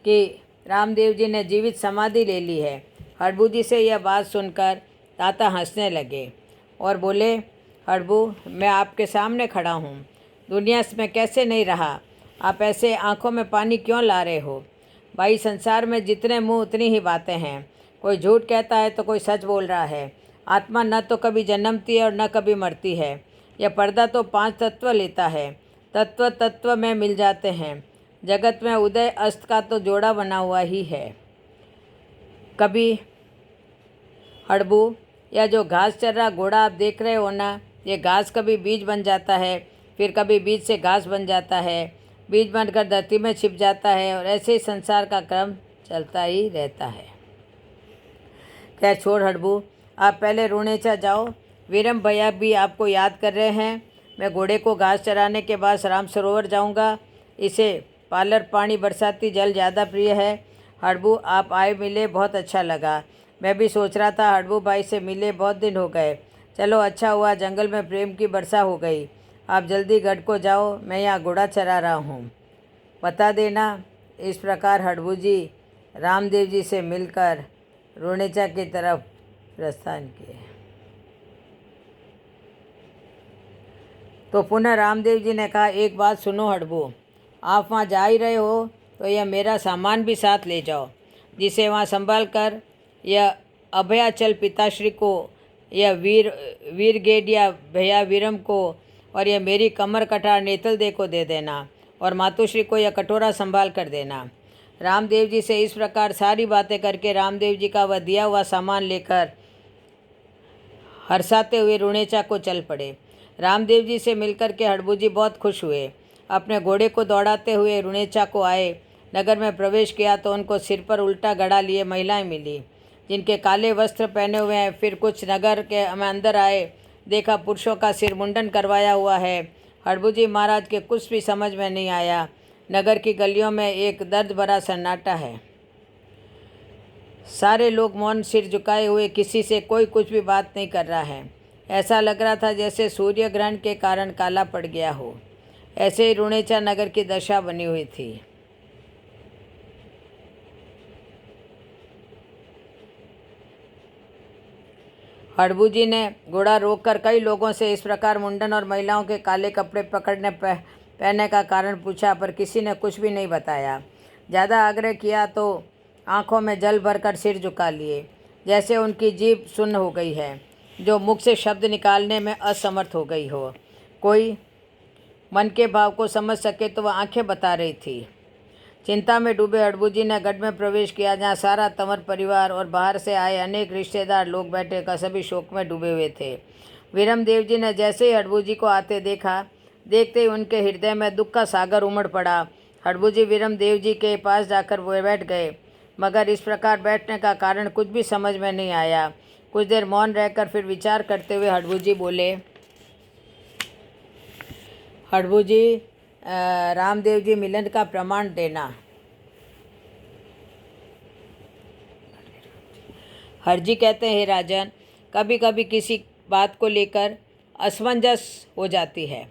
कि रामदेव जी ने जीवित समाधि ले ली है। हड़बू जी से यह बात सुनकर ताता हंसने लगे और बोले, हड़बू, मैं आपके सामने खड़ा हूँ, दुनिया में कैसे नहीं रहा। आप ऐसे आंखों में पानी क्यों ला रहे हो। भाई, संसार में जितने मुँह उतनी ही बातें हैं। कोई झूठ कहता है तो कोई सच बोल रहा है। आत्मा न तो कभी जन्मती है और न कभी मरती है। यह पर्दा तो 5 तत्व लेता है, तत्व तत्व में मिल जाते हैं। जगत में उदय अस्त का तो जोड़ा बना हुआ ही है। कभी हड़बू, या जो घास चर रहा घोड़ा आप देख रहे हो ना, ये घास कभी बीज बन जाता है, फिर कभी बीज से घास बन जाता है, बीज बनकर धरती में छिप जाता है, और ऐसे ही संसार का क्रम चलता ही रहता है। खैर छोड़ हड़बू, आप पहले रुणेचा जाओ। वीरम भैया भी आपको याद कर रहे हैं। मैं घोड़े को घास चराने के बाद राम सरोवर जाऊंगा। इसे पालर पानी बरसाती जल ज़्यादा प्रिय है। हड़बू, आप आए, मिले, बहुत अच्छा लगा। मैं भी सोच रहा था हड़बू भाई से मिले बहुत दिन हो गए। चलो अच्छा हुआ जंगल में प्रेम की वर्षा हो गई। आप जल्दी गढ़ को जाओ, मैं यहाँ घोड़ा चरा रहा हूँ, बता देना। इस प्रकार हड़बू जी रामदेव जी से मिलकर रुणेचा की तरफ प्रस्थान किए। तो पुनः रामदेव जी ने कहा, एक बात सुनो हड़बू, आप वहाँ जा ही रहे हो तो यह मेरा सामान भी साथ ले जाओ, जिसे वहाँ संभाल कर यह अभयाचल पिताश्री को, यह वीरगेडिया भैया वीरम को, और यह मेरी कमर कटार नेतलदे को दे देना, और मातुश्री को यह कटोरा संभाल कर देना। रामदेव जी से इस प्रकार सारी बातें करके रामदेव जी का वह दिया हुआ सामान लेकर हर्षाते हुए रुणेचा को चल पड़े। रामदेव जी से मिलकर के हड़बू जी बहुत खुश हुए। अपने घोड़े को दौड़ाते हुए रुणेचा को आए। नगर में प्रवेश किया तो उनको सिर पर उल्टा गड़ा लिए महिलाएं मिली, जिनके काले वस्त्र पहने हुए हैं। फिर कुछ नगर के में अंदर आए, देखा पुरुषों का सिर मुंडन करवाया हुआ है। हड़बू जी महाराज के कुछ भी समझ में नहीं आया। नगर की गलियों में एक दर्द भरा सन्नाटा है। सारे लोग मौन सिर झुकाए हुए, किसी से कोई कुछ भी बात नहीं कर रहा है। ऐसा लग रहा था जैसे सूर्य ग्रहण के कारण काला पड़ गया हो। ऐसे ही रुणेचा नगर की दशा बनी हुई थी। हड़बू जी ने घोड़ा रोककर कई लोगों से इस प्रकार मुंडन और महिलाओं के काले कपड़े पहनने का कारण पूछा, पर किसी ने कुछ भी नहीं बताया। ज़्यादा आग्रह किया तो आंखों में जल भरकर सिर झुका लिए, जैसे उनकी जीभ सुन्न हो गई है, जो मुख से शब्द निकालने में असमर्थ हो गई हो। कोई मन के भाव को समझ सके तो वह आंखें बता रही थी। चिंता में डूबे हड़बू जी ने गढ़ में प्रवेश किया, जहाँ सारा तंवर परिवार और बाहर से आए अनेक रिश्तेदार लोग बैठे का सभी शोक में डूबे हुए थे। वीरम देव जी ने जैसे ही हड़बू जी को आते देखा, देखते ही उनके हृदय में दुख का सागर उमड़ पड़ा। हड़बू जी वीरम देव जी के पास जाकर वो बैठ गए, मगर इस प्रकार बैठने का कारण कुछ भी समझ में नहीं आया। कुछ देर मौन रहकर फिर विचार करते हुए हड़बू जी बोले, हड़बू जी, रामदेव जी मिलन का प्रमाण देना। हरजी कहते हैं, हे राजन, कभी कभी किसी बात को लेकर असमंजस हो जाती है।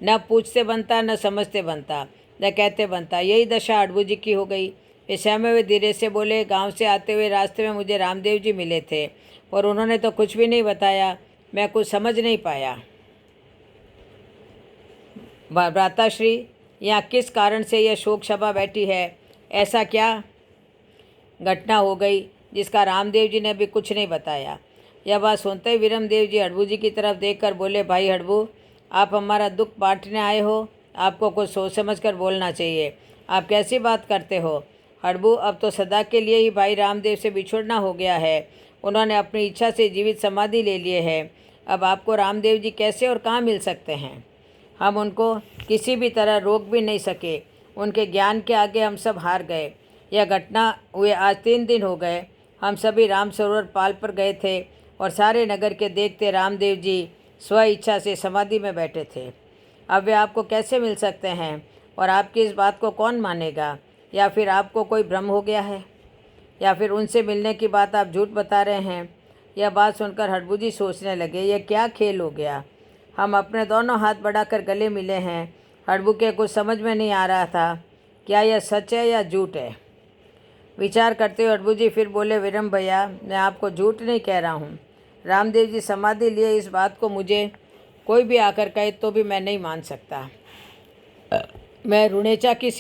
न पूछते बनता, न समझते बनता, न कहते बनता। यही दशा हड़बू जी की हो गई। वे सहमे हुए धीरे से बोले, गांव से आते हुए रास्ते में मुझे रामदेव जी मिले थे, और उन्होंने तो कुछ भी नहीं बताया। मैं कुछ समझ नहीं पाया। भ्राताश्री, यहाँ किस कारण से यह शोक सभा बैठी है? ऐसा क्या घटना हो गई जिसका रामदेव जी ने भी कुछ नहीं बताया? यह बात सुनते ही वीरम देव जी हड़बू जी की तरफ देखकर बोले, भाई हड़बू, आप हमारा दुख बांटने आए हो, आपको कुछ सोच समझ कर बोलना चाहिए। आप कैसी बात करते हो? हड़बू, अब तो सदा के लिए ही भाई रामदेव से बिछुड़ना हो गया है। उन्होंने अपनी इच्छा से जीवित समाधि ले लिए है। अब आपको रामदेव जी कैसे और कहाँ मिल सकते हैं? हम उनको किसी भी तरह रोक भी नहीं सके। उनके ज्ञान के आगे हम सब हार गए। यह घटना हुए आज 3 दिन हो गए। हम सभी राम सरोवर पाल पर गए थे और सारे नगर के देखते रामदेव जी स्व इच्छा से समाधि में बैठे थे। अब वे आपको कैसे मिल सकते हैं? और आपकी इस बात को कौन मानेगा? या फिर आपको कोई भ्रम हो गया है? या फिर उनसे मिलने की बात आप झूठ बता रहे हैं? यह बात सुनकर हड़बू जी सोचने लगे, यह क्या खेल हो गया। हम अपने दोनों हाथ बढ़ाकर गले मिले हैं। हड़बू के कुछ समझ में नहीं आ रहा था, क्या यह सच है या झूठ है। विचार करते हुए हड़बू जी फिर बोले, विरम भैया, मैं आपको झूठ नहीं कह रहा हूँ। रामदेव जी समाधि लिए, इस बात को मुझे कोई भी आकर कहे तो भी मैं नहीं मान सकता। मैं रुणेचा की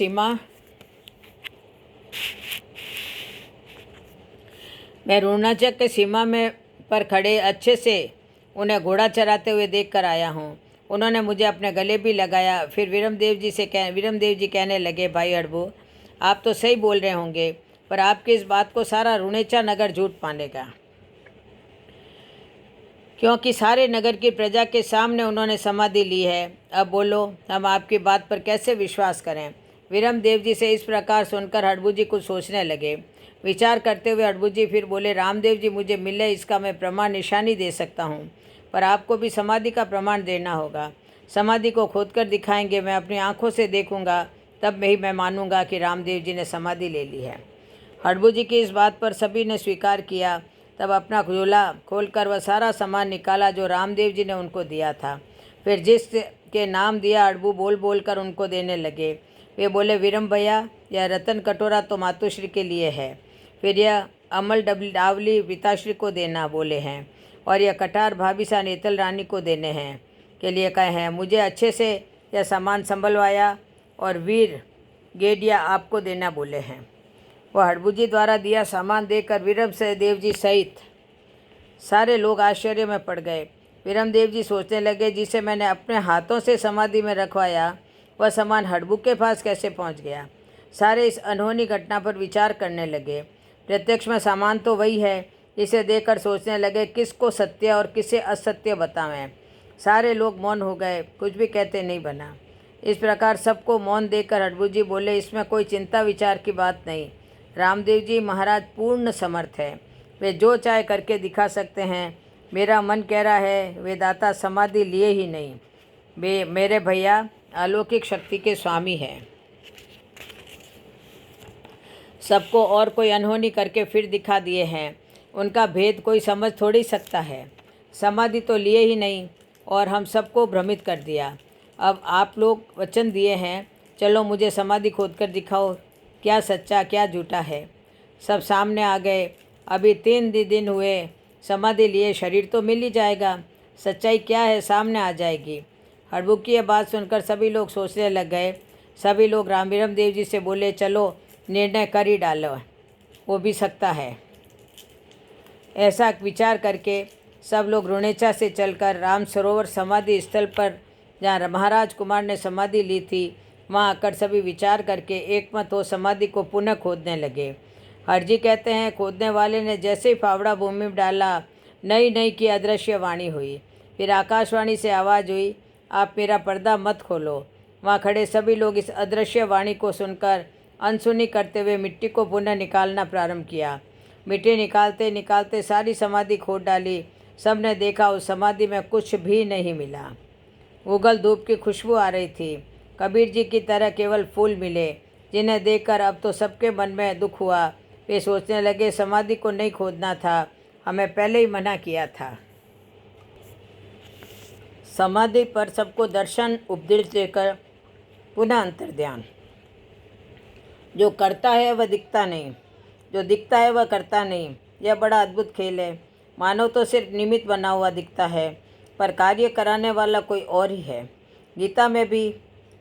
सीमा में पर खड़े अच्छे से उन्हें घोड़ा चराते हुए देख कर आया हूँ। उन्होंने मुझे अपने गले भी लगाया। फिर विरमदेव जी कहने लगे, भाई हड़बू, आप तो सही बोल रहे होंगे, पर आपकी इस बात को सारा रुणेचा नगर झूठ मानेगा, क्योंकि सारे नगर की प्रजा के सामने उन्होंने समाधि ली है। अब बोलो, हम आपकी बात पर कैसे विश्वास करें। विरमदेव जी से इस प्रकार सुनकर हड़बू जी कुछ सोचने लगे। विचार करते हुए हड़बू जी फिर बोले, रामदेव जी मुझे मिले इसका मैं प्रमाण निशानी दे सकता हूँ, पर आपको भी समाधि का प्रमाण देना होगा। समाधि को खोदकर दिखाएंगे, मैं अपनी आँखों से देखूँगा, तब ही मैं मानूंगा कि रामदेव जी ने समाधि ले ली है। हड़बू जी की इस बात पर सभी ने स्वीकार किया। तब अपना झोला खोलकर वह सारा सामान निकाला जो रामदेव जी ने उनको दिया था। फिर जिस के नाम दिया, हड़बू बोल बोल कर उनको देने लगे। वे बोले, विरम भैया, यह रतन कटोरा तो मातुश्री के लिए है। फिर यह अमल डावली पिताश्री को देना बोले हैं, और यह कटार भाभी सा नेतल रानी को देने हैं के लिए कहे हैं। मुझे अच्छे से यह सामान संभलवाया और वीर गेडिया आपको देना बोले हैं। वह हड़बू जी द्वारा दिया सामान देकर विरम देव जी सहित सारे लोग आश्चर्य में पड़ गए। विरमदेव जी सोचने लगे, जिसे मैंने अपने हाथों से समाधि में रखवाया, वह सामान हड़बू के पास कैसे पहुंच गया। सारे इस अनहोनी घटना पर विचार करने लगे। प्रत्यक्ष में सामान तो वही है। इसे देखकर सोचने लगे, किसको सत्य और किसे असत्य बतावें। सारे लोग मौन हो गए, कुछ भी कहते नहीं बना। इस प्रकार सबको मौन देखकर हड़बू जी बोले, इसमें कोई चिंता विचार की बात नहीं। रामदेव जी महाराज पूर्ण समर्थ है, वे जो चाहे करके दिखा सकते हैं। मेरा मन कह रहा है वे दाता समाधि लिए ही नहीं, वे मेरे भैया अलौकिक शक्ति के स्वामी हैं। सबको और कोई अनहोनी करके फिर दिखा दिए हैं। उनका भेद कोई समझ थोड़ी सकता है। समाधि तो लिए ही नहीं और हम सबको भ्रमित कर दिया। अब आप लोग वचन दिए हैं, चलो मुझे समाधि खोद कर दिखाओ, क्या सच्चा क्या झूठा है। सब सामने आ गए। अभी 3 दिन हुए समाधि लिए, शरीर तो मिल ही जाएगा, सच्चाई क्या है सामने आ जाएगी। हड़बू की यह बात सुनकर सभी लोग सोचने लग गए। सभी लोग रामविरम देव जी से बोले, चलो निर्णय कर ही डालो, वो भी सकता है। ऐसा विचार करके सब लोग रुणेचा से चलकर राम सरोवर समाधि स्थल पर, जहाँ महाराज कुमार ने समाधि ली थी, वहाँ आकर सभी विचार करके एकमत हो समाधि को पुनः खोदने लगे। हरजी कहते हैं, खोदने वाले ने जैसे ही फावड़ा भूमि में डाला, नई नई की अदृश्य वाणी हुई। फिर आकाशवाणी से आवाज़ हुई, आप मेरा पर्दा मत खोलो। वहाँ खड़े सभी लोग इस अदृश्य वाणी को सुनकर अनसुनी करते हुए मिट्टी को पुनः निकालना प्रारंभ किया। मिट्टी निकालते निकालते सारी समाधि खोद डाली। सबने देखा, उस समाधि में कुछ भी नहीं मिला। उगल धूप की खुशबू आ रही थी। कबीर जी की तरह केवल फूल मिले, जिन्हें देखकर अब तो सबके मन में दुख हुआ। वे सोचने लगे, समाधि को नहीं खोदना था, हमें पहले ही मना किया था। समाधि पर सबको दर्शन उपदेश देकर पुनः अंतर्ध्यान। जो करता है वह दिखता नहीं, जो दिखता है वह करता नहीं। यह बड़ा अद्भुत खेल है। मानव तो सिर्फ निमित्त बना हुआ दिखता है, पर कार्य कराने वाला कोई और ही है। गीता में भी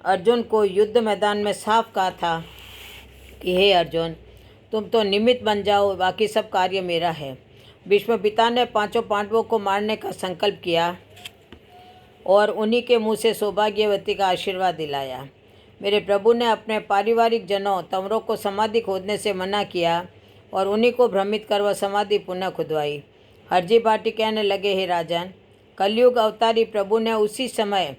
अर्जुन को युद्ध मैदान में साफ कहा था कि हे अर्जुन, तुम तो निमित्त बन जाओ, बाकी सब कार्य मेरा है। भीष्म पिता ने 5 पांडवों को मारने का संकल्प किया और उन्हीं के मुंह से सौभाग्यवती का आशीर्वाद दिलाया। मेरे प्रभु ने अपने पारिवारिक जनों तंवरों को समाधि खोदने से मना किया और उन्हीं को भ्रमित कर वह समाधि पुनः खुदवाई। हरजी भाटी कहने लगे, हे राजन, कलयुग अवतारी प्रभु ने उसी समय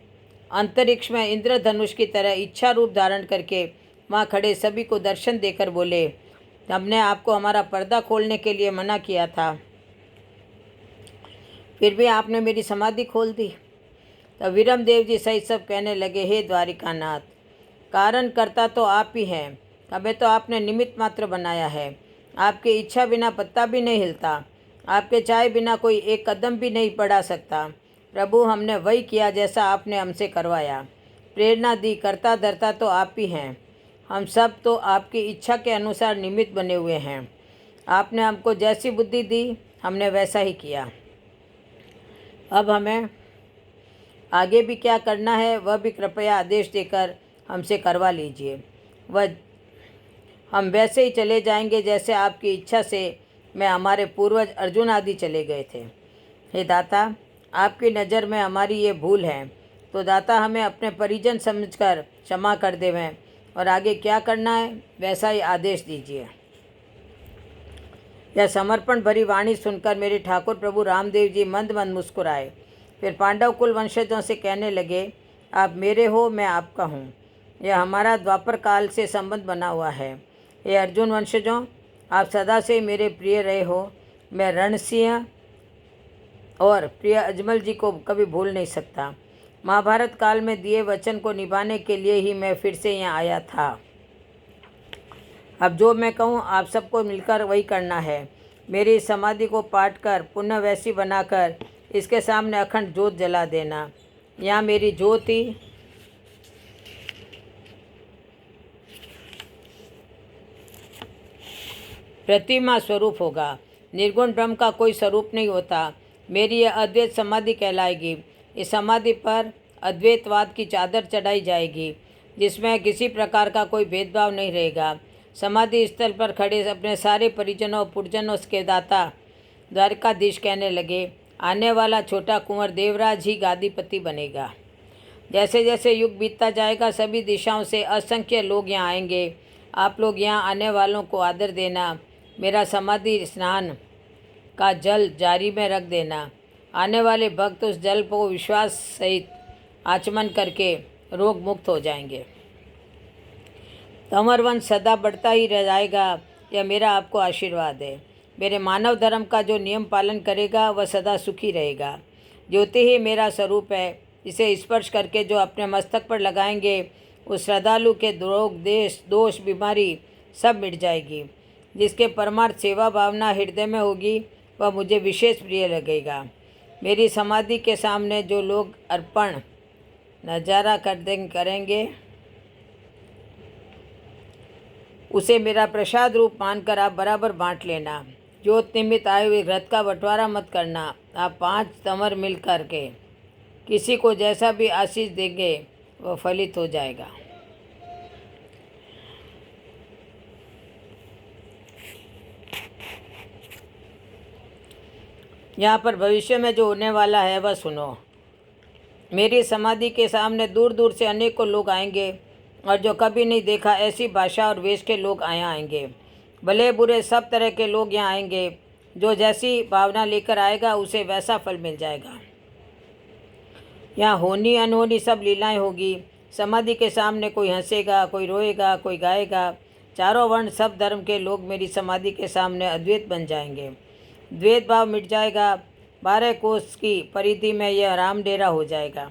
अंतरिक्ष में इंद्रधनुष की तरह इच्छा रूप धारण करके वहाँ खड़े सभी को दर्शन देकर बोले, हमने आपको हमारा पर्दा खोलने के लिए मना किया था, फिर भी आपने मेरी समाधि खोल दी। तब वीरम देव जी सहित सब कहने लगे, हे द्वारिकानाथ, कारण करता तो आप ही हैं, हमें तो आपने निमित्त मात्र बनाया है। आपकी इच्छा बिना पत्ता भी नहीं हिलता, आपके चाहे बिना कोई एक कदम भी नहीं बढ़ा सकता। प्रभु, हमने वही किया जैसा आपने हमसे करवाया। प्रेरणा दी, करता धरता तो आप ही हैं। हम सब तो आपकी इच्छा के अनुसार निमित्त बने हुए हैं। आपने हमको जैसी बुद्धि दी हमने वैसा ही किया। अब हमें आगे भी क्या करना है वह भी कृपया आदेश देकर हमसे करवा लीजिए। वह हम वैसे ही चले जाएंगे जैसे आपकी इच्छा से मैं हमारे पूर्वज अर्जुन आदि चले गए थे। हे दाता, आपकी नज़र में हमारी ये भूल है तो दाता हमें अपने परिजन समझकर क्षमा कर देवें और आगे क्या करना है वैसा ही आदेश दीजिए। यह समर्पण भरी वाणी सुनकर मेरे ठाकुर प्रभु रामदेव जी मंद मंद मुस्कुराए। फिर पांडव कुल वंशजों से कहने लगे, आप मेरे हो, मैं आपका हूँ। यह हमारा द्वापर काल से संबंध बना हुआ है। ये अर्जुन वंशजों, आप सदा से मेरे प्रिय रहे हो। मैं रणसिंह और प्रिय अजमल जी को कभी भूल नहीं सकता। महाभारत काल में दिए वचन को निभाने के लिए ही मैं फिर से यहाँ आया था। अब जो मैं कहूँ आप सबको मिलकर वही करना है। मेरी समाधि को पाट कर पुनः वैसी बनाकर इसके सामने अखंड ज्योत जला देना। यहाँ मेरी ज्योति प्रतिमा स्वरूप होगा। निर्गुण ब्रह्म का कोई स्वरूप नहीं होता। मेरी यह अद्वैत समाधि कहलाएगी। इस समाधि पर अद्वैतवाद की चादर चढ़ाई जाएगी जिसमें किसी प्रकार का कोई भेदभाव नहीं रहेगा। समाधि स्थल पर खड़े अपने सारे परिजनों पुरजनों के दाता द्वारकाधीश कहने लगे, आने वाला छोटा कुंवर देवराज ही गादीपति बनेगा। जैसे जैसे युग बीतता जाएगा सभी दिशाओं से असंख्य लोग यहाँ आएंगे। आप लोग यहाँ आने वालों को आदर देना। मेरा समाधि स्नान का जल जारी में रख देना। आने वाले भक्त उस जल को विश्वास सहित आचमन करके रोग मुक्त हो जाएंगे। तंवर वंश सदा बढ़ता ही रह जाएगा, यह मेरा आपको आशीर्वाद है। मेरे मानव धर्म का जो नियम पालन करेगा वह सदा सुखी रहेगा। ज्योति ही मेरा स्वरूप है। इसे स्पर्श करके जो अपने मस्तक पर लगाएंगे उस श्रद्धालु के रोग दोष बीमारी सब मिट जाएगी। जिसके परमार्थ सेवा भावना हृदय में होगी वह मुझे विशेष प्रिय लगेगा। मेरी समाधि के सामने जो लोग अर्पण नजारा करेंगे उसे मेरा प्रसाद रूप मानकर आप बराबर बांट लेना। ज्योत निमित्त आए हुए घृत का बंटवारा मत करना। आप 5 तंवर मिल करके किसी को जैसा भी आशीष देंगे वह फलित हो जाएगा। यहाँ पर भविष्य में जो होने वाला है वह सुनो। मेरी समाधि के सामने दूर दूर से अनेकों लोग आएंगे और जो कभी नहीं देखा ऐसी भाषा और वेश के लोग यहाँ आएंगे। भले बुरे सब तरह के लोग यहाँ आएंगे। जो जैसी भावना लेकर आएगा उसे वैसा फल मिल जाएगा। यहाँ होनी अनहोनी सब लीलाएं होगी। समाधि के सामने कोई हंसेगा, कोई रोएगा, कोई गाएगा। चारों वर्ण सब धर्म के लोग मेरी समाधि के सामने अद्वैत बन जाएंगे। द्वैत भाव मिट जाएगा। 12 कोस की परिधि में यह राम डेरा हो जाएगा।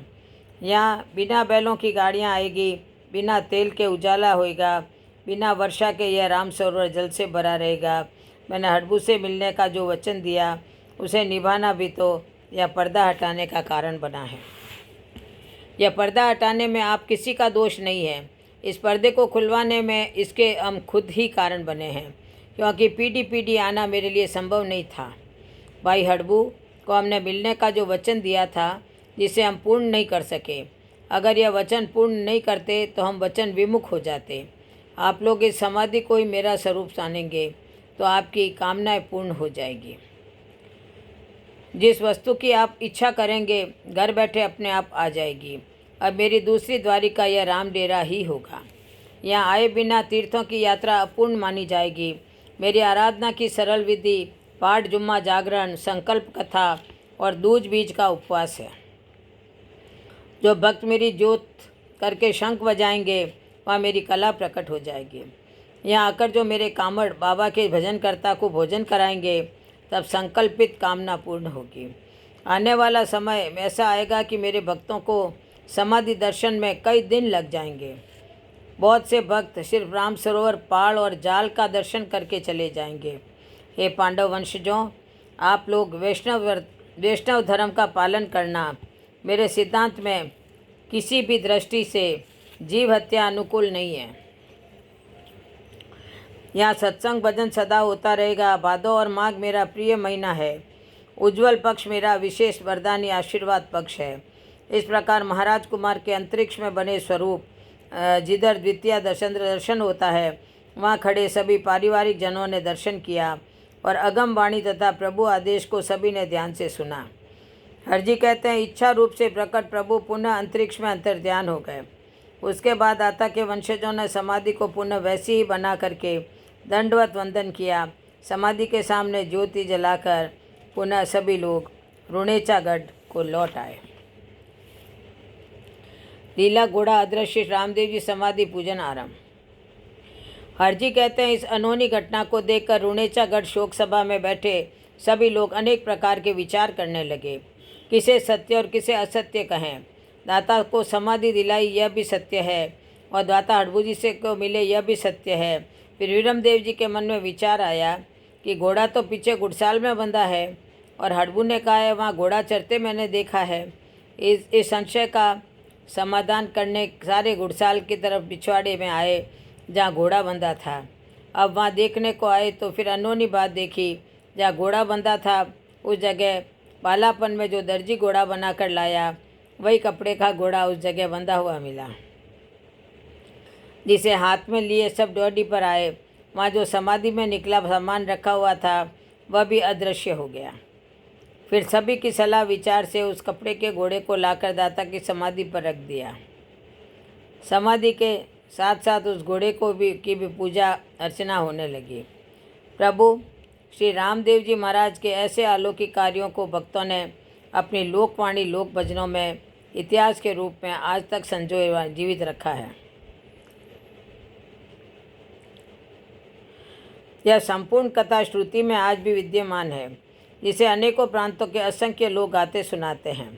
यहाँ बिना बैलों की गाड़ियाँ आएगी, बिना तेल के उजाला होएगा, बिना वर्षा के यह राम सरोवर जल से भरा रहेगा। मैंने हडबू से मिलने का जो वचन दिया उसे निभाना भी तो यह पर्दा हटाने का कारण बना है। यह पर्दा हटाने में आप किसी का दोष नहीं है। इस पर्दे को खुलवाने में इसके हम खुद ही कारण बने हैं, क्योंकि पीढ़ी पीढ़ी आना मेरे लिए संभव नहीं था। भाई हडबू को हमने मिलने का जो वचन दिया था जिसे हम पूर्ण नहीं कर सके। अगर यह वचन पूर्ण नहीं करते तो हम वचन विमुख हो जाते। आप लोग इस समाधि को ही मेरा स्वरूप जानेंगे तो आपकी कामनाएं पूर्ण हो जाएगी। जिस वस्तु की आप इच्छा करेंगे घर बैठे अपने आप आ जाएगी। अब मेरी दूसरी द्वारिका यह राम डेरा ही होगा। यहाँ आए बिना तीर्थों की यात्रा अपूर्ण मानी जाएगी। मेरी आराधना की सरल विधि पाठ, जुम्मा, जागरण, संकल्प कथा और दूज बीज का उपवास है। जो भक्त मेरी जोत करके शंख बजाएंगे वहाँ मेरी कला प्रकट हो जाएगी। यहाँ आकर जो मेरे कामड़ बाबा के भजनकर्ता को भोजन कराएंगे तब संकल्पित कामना पूर्ण होगी। आने वाला समय ऐसा आएगा कि मेरे भक्तों को समाधि दर्शन में कई दिन लग जाएंगे। बहुत से भक्त सिर्फ राम सरोवर, पहाड़ और जाल का दर्शन करके चले जाएंगे। हे पांडव वंशजों, आप लोग वैष्णव धर्म का पालन करना। मेरे सिद्धांत में किसी भी दृष्टि से जीव हत्या अनुकूल नहीं है। यहाँ सत्संग भजन सदा होता रहेगा। भादो और माघ मेरा प्रिय महीना है। उज्ज्वल पक्ष मेरा विशेष वरदानी आशीर्वाद पक्ष है। इस प्रकार महाराज कुमार के अंतरिक्ष में बने स्वरूप जिधर द्वितीय दर्शन होता है वहाँ खड़े सभी पारिवारिक जनों ने दर्शन किया और अगम वाणी तथा प्रभु आदेश को सभी ने ध्यान से सुना। हरजी कहते हैं, इच्छा रूप से प्रकट प्रभु पुनः अंतरिक्ष में अंतर्ध्यान हो गए। उसके बाद आता के वंशजों ने समाधि को पुनः वैसी ही बना करके दंडवत वंदन किया। समाधि के सामने ज्योति जलाकर पुनः सभी लोग रुणेचागढ़ को लौट आए। लीला घोड़ा अदृश्य रामदेव जी समाधि पूजन आरंभ। हरजी कहते हैं, इस अनहोनी घटना को देखकर रुणेचागढ़ शोक सभा में बैठे सभी लोग अनेक प्रकार के विचार करने लगे। किसे सत्य और किसे असत्य कहें। दाता को समाधि दिलाई यह भी सत्य है और दाता हड़बू जी से को मिले यह भी सत्य है। फिर वीरमदेव जी के मन में विचार आया कि घोड़ा तो पीछे गुड़साल में बंधा है और हड़बू ने कहा है वहाँ घोड़ा चरते मैंने देखा है। इस संशय का समाधान करने सारे गुड़साल की तरफ पिछवाड़े में आए जहाँ घोड़ा बंधा था। अब वहाँ देखने को आए तो फिर अनहोनी बात देखी। जहाँ घोड़ा बंधा था उस जगह बालापन में जो दर्जी घोड़ा बनाकर लाया वही कपड़े का घोड़ा उस जगह बंधा हुआ मिला, जिसे हाथ में लिए सब डोडी पर आए। वहाँ जो समाधि में निकला सामान रखा हुआ था वह भी अदृश्य हो गया। फिर सभी की सलाह विचार से उस कपड़े के घोड़े को लाकर दाता की समाधि पर रख दिया। समाधि के साथ साथ उस घोड़े को की भी पूजा अर्चना होने लगी। प्रभु श्री रामदेव जी महाराज के ऐसे अलौकिक कार्यों को भक्तों ने अपनी लोकवाणी लोक भजनों में इतिहास के रूप में आज तक संजोए जीवित रखा है। यह संपूर्ण कथा श्रुति में आज भी विद्यमान है, जिसे अनेकों प्रांतों के असंख्य लोग गाते सुनाते हैं।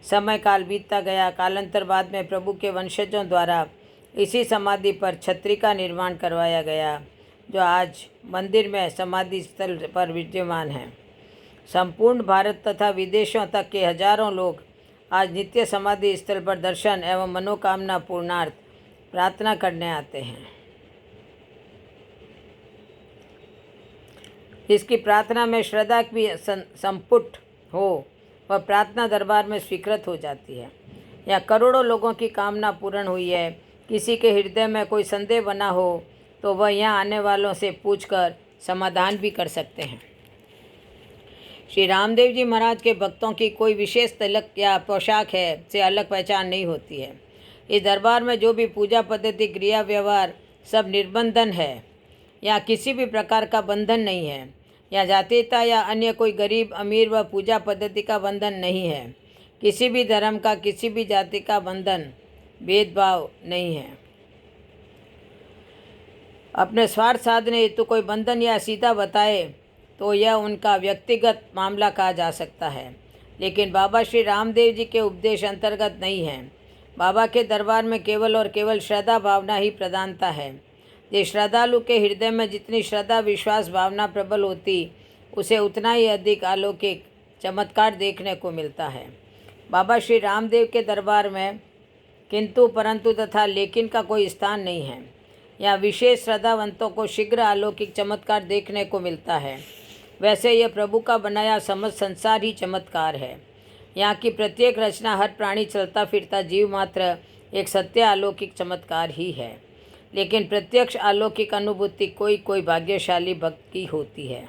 समय काल बीतता गया। कालांतर बाद में प्रभु के वंशजों द्वारा इसी समाधि पर छत्री का निर्माण करवाया गया, जो आज मंदिर में समाधि स्थल पर विद्यमान है। संपूर्ण भारत तथा विदेशों तक के हजारों लोग आज नित्य समाधि स्थल पर दर्शन एवं मनोकामना पूर्णार्थ प्रार्थना करने आते हैं। जिसकी प्रार्थना में श्रद्धा भी संपुट हो वह प्रार्थना दरबार में स्वीकृत हो जाती है। या करोड़ों लोगों की कामना पूर्ण हुई है। किसी के हृदय में कोई संदेह बना हो तो वह यहाँ आने वालों से पूछकर समाधान भी कर सकते हैं। श्री रामदेव जी महाराज के भक्तों की कोई विशेष तिलक या पोशाक है से अलग पहचान नहीं होती है। इस दरबार में जो भी पूजा पद्धति, क्रिया, व्यवहार सब निर्बंधन है। यहाँ किसी भी प्रकार का बंधन नहीं है। यहाँ जातीयता या अन्य कोई गरीब अमीर व पूजा पद्धति का बंधन नहीं है। किसी भी धर्म का, किसी भी जाति का बंधन, भेदभाव नहीं है। अपने स्वार्थ साधने हेतु कोई बंधन या सीधा बताए तो यह उनका व्यक्तिगत मामला कहा जा सकता है, लेकिन बाबा श्री रामदेव जी के उपदेश अंतर्गत नहीं है। बाबा के दरबार में केवल और केवल श्रद्धा भावना ही प्रधानता है। जिस श्रद्धालु के हृदय में जितनी श्रद्धा, विश्वास, भावना प्रबल होती उसे उतना ही अधिक अलौकिक चमत्कार देखने को मिलता है। बाबा श्री रामदेव के दरबार में किंतु, परंतु तथा लेकिन का कोई स्थान नहीं है। यहाँ विशेष श्रद्धावंतों को शीघ्र अलौकिक चमत्कार देखने को मिलता है। वैसे यह प्रभु का बनाया समस्त संसार ही चमत्कार है। यहाँ की प्रत्येक रचना, हर प्राणी, चलता फिरता जीव मात्र एक सत्य अलौकिक चमत्कार ही है। लेकिन प्रत्यक्ष अलौकिक अनुभूति कोई कोई भाग्यशाली भक्त की होती है।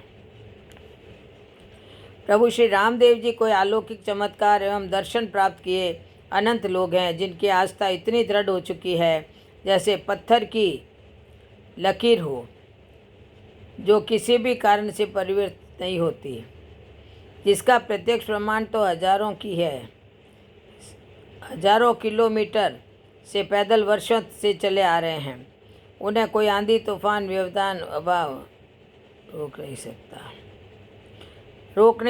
प्रभु श्री रामदेव जी कोई अलौकिक चमत्कार एवं दर्शन प्राप्त किए अनंत लोग हैं जिनकी आस्था इतनी दृढ़ हो चुकी है जैसे पत्थर की लकीर हो, जो किसी भी कारण से परिवर्तित नहीं होती, जिसका प्रत्यक्ष प्रमाण तो हजारों की है। हजारों किलोमीटर से पैदल वर्षों से चले आ रहे हैं। उन्हें कोई आंधी तूफान व्यवधान अभाव रोक नहीं